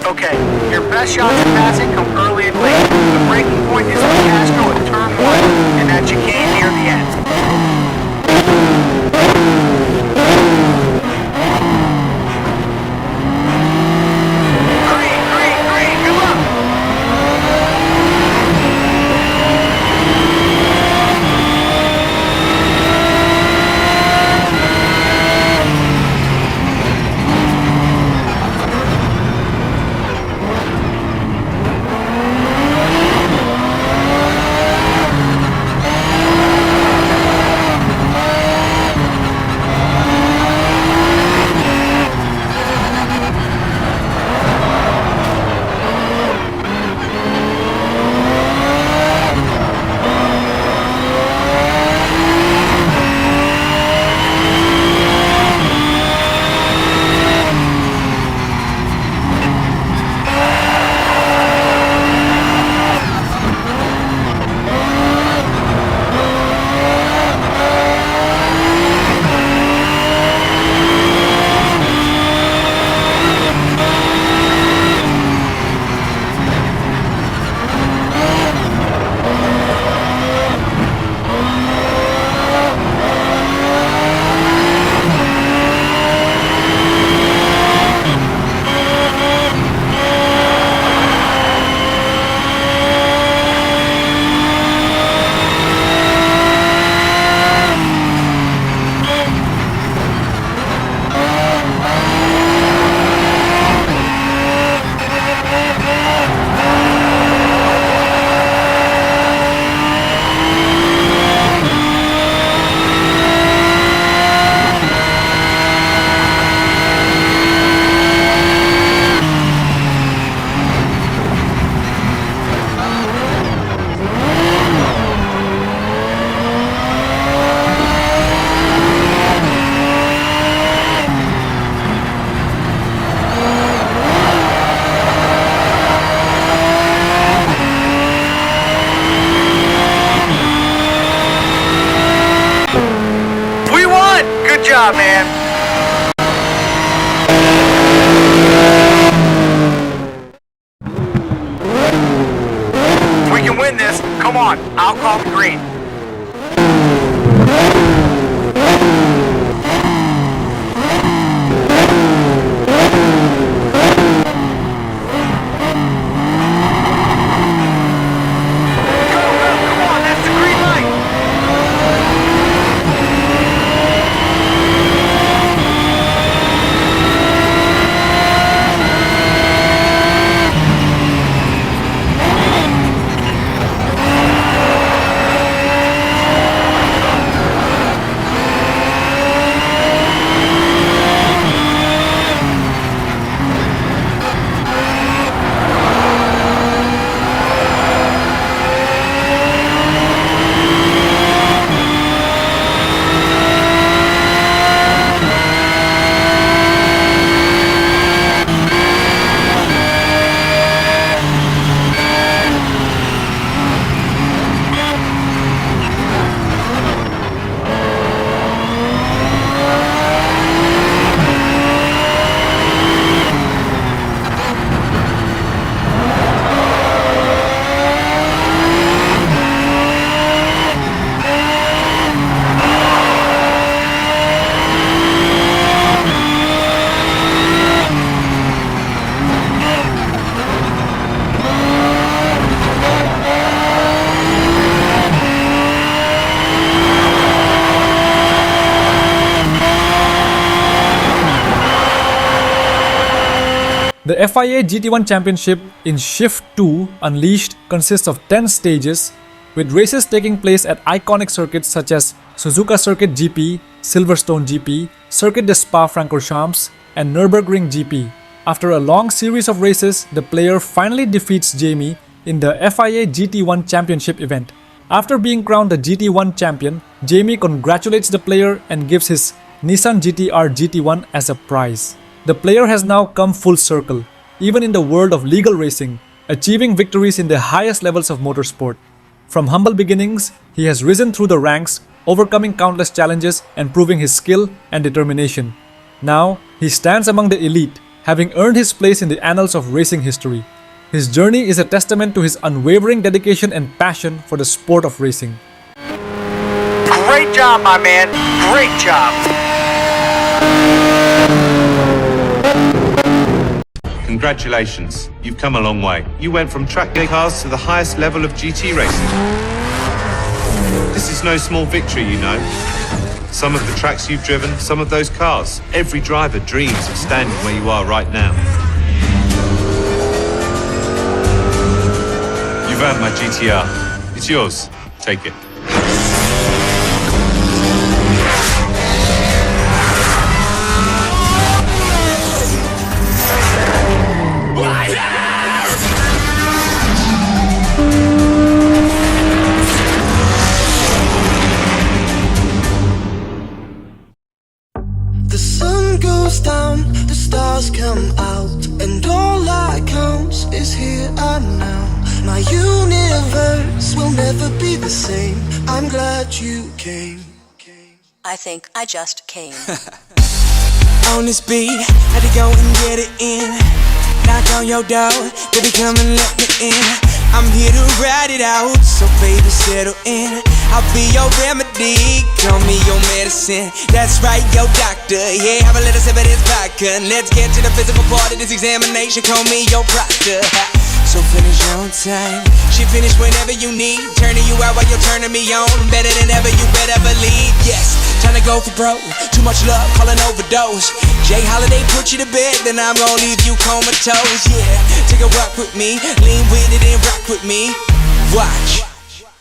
Okay, your best shots at passing come early and late. The breaking point is on Castro at turn 1, and that chicane near the end. Green, good luck! Good job, man. If we can win this, come on, I'll call the green. The FIA GT1 Championship in Shift 2 Unleashed consists of 10 stages, with races taking place at iconic circuits such as Suzuka Circuit GP, Silverstone GP, Circuit de Spa-Francorchamps, and Nürburgring GP. After a long series of races, the player finally defeats Jamie in the FIA GT1 Championship event. After being crowned the GT1 champion, Jamie congratulates the player and gives his Nissan GT-R GT1 as a prize. The player has now come full circle, even in the world of legal racing, achieving victories in the highest levels of motorsport. From humble beginnings, he has risen through the ranks, overcoming countless challenges and proving his skill and determination. Now, he stands among the elite, having earned his place in the annals of racing history. His journey is a testament to his unwavering dedication and passion for the sport of racing. Great job, my man. Great job. Congratulations, you've come a long way. You went from track day cars to the highest level of GT racing. This is no small victory, you know. Some of the tracks you've driven, some of those cars. Every driver dreams of standing where you are right now. You've earned my GTR. It's yours. Take it. The sun goes down, the stars come out, and all that counts is here and now. My universe will never be the same. I'm glad you came. I think I just came. On this beat, had to go and get it in. Knock on your door, baby, come and let me in. I'm here to ride it out, so baby, settle in. I'll be your remedy, call me your medicine. That's right, your doctor, yeah, have a little sip of this vodka. Let's get to the physical part of this examination, call me your proctor. So finish on time, she finish whenever you need. Turning you out while you're turning me on. Better than ever, you better believe. Yes, time to go for broke. Too much love, call an overdose. Jay Holiday put you to bed, then I'm gonna leave you comatose. Yeah, take a walk with me, lean with it and rock with me. Watch.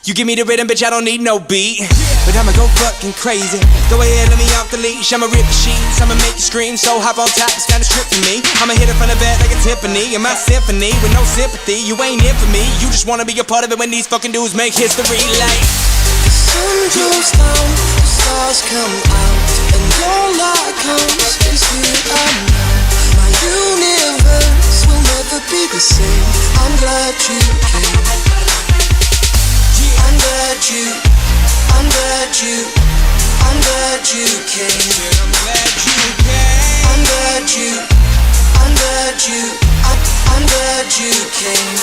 You give me the rhythm, bitch, I don't need no beat. But I'ma go fucking crazy. Go ahead, let me off the leash. I'ma rip the sheets, I'ma make you scream. So hop on top, it's kinda strip for me. I'ma hit it from the back like a Tiffany. In my symphony, with no sympathy. You ain't in for me, you just wanna be a part of it when these fucking dudes make history. Like the sun goes down, the stars come out, and all that counts is here and now. My universe will never be the same. I'm glad you came. I'm glad you you came. I'm glad you came. I'm glad you. I'm glad you. I'm glad you came.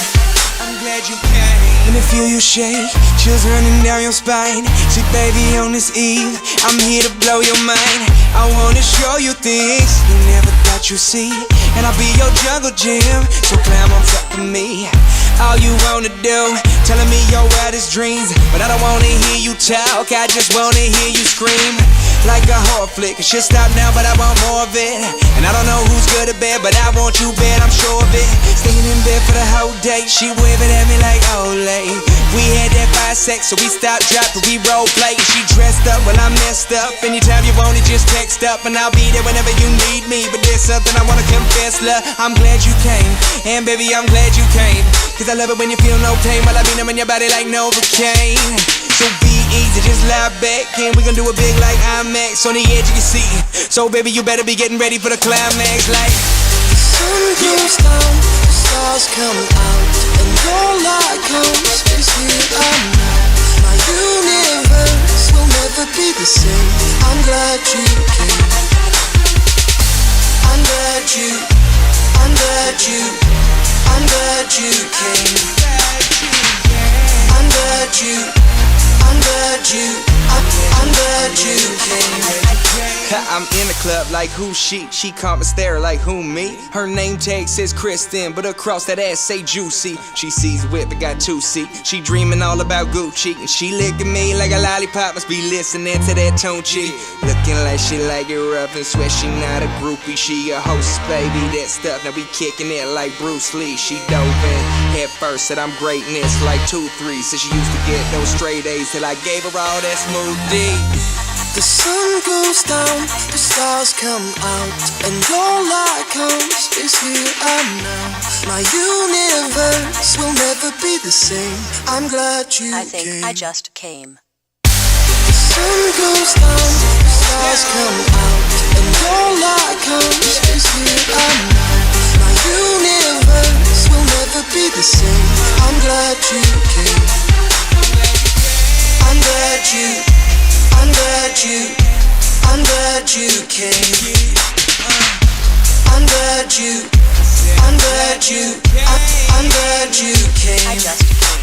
I'm glad you came. Let me feel you shake, chills running down your spine. See, baby, on this eve, I'm here to blow your mind. I wanna show you things you never thought you'd see, and I'll be your jungle gym, so climb on top of me. All you wanna do, telling me your wildest dreams, but I don't wanna hear you talk, I just wanna hear you scream. Like a horror flick, it should stop now, but I want more of it. And I don't know who's good at bed, but I want you bad, I'm sure of it. Staying in bed for the whole day, she waving at me like Olay. We had that 5 sex, so we stopped, dropped, and we role play. She dressed up, well I'm messed up. Anytime you want it, just text up, and I'll be there whenever you need me. But there's something I wanna confess, love, I'm glad you came. And baby, I'm glad you came, cause I love it when you feel no pain, while I be numbing your body like Novocaine. So be easy, just lie back, and we gon' do it big like IMAX on the edge of your seat. So baby, you better be getting ready for the climax. Like the sun goes down, the stars come out, and your light comes, is here I'm now. My universe will never be the same. I'm glad you came. I'm glad you. I'm glad you. I'm glad you came. I'm glad you. I'm glad you, I'm glad you came. I'm in the club like who's she? She come and stare like who me? Her name tag says Kristen, but across that ass say Juicy. She sees whip, it got 2 seat. She dreaming all about Gucci, and she licking me like a lollipop. Must be listening to that Tunchi. Looking like she like it rough and swear she not a groupie. She a hostess, baby, that stuff. Now we kicking it like Bruce Lee. She dove in head first, said I'm greatness like 2-3. Said she used to get those straight A's till I gave her all that smooth D. The sun goes down, the stars come out, and your light comes, is here and now. My universe will never be the same. I'm glad you came. I think I just came. The sun goes down, the stars come out, and your light comes, is here and now. My universe will never be the same. I'm glad you came. I'm glad you. I'm glad you. I'm glad you came. I'm glad you. I'm glad you. I'm glad you came. I just came.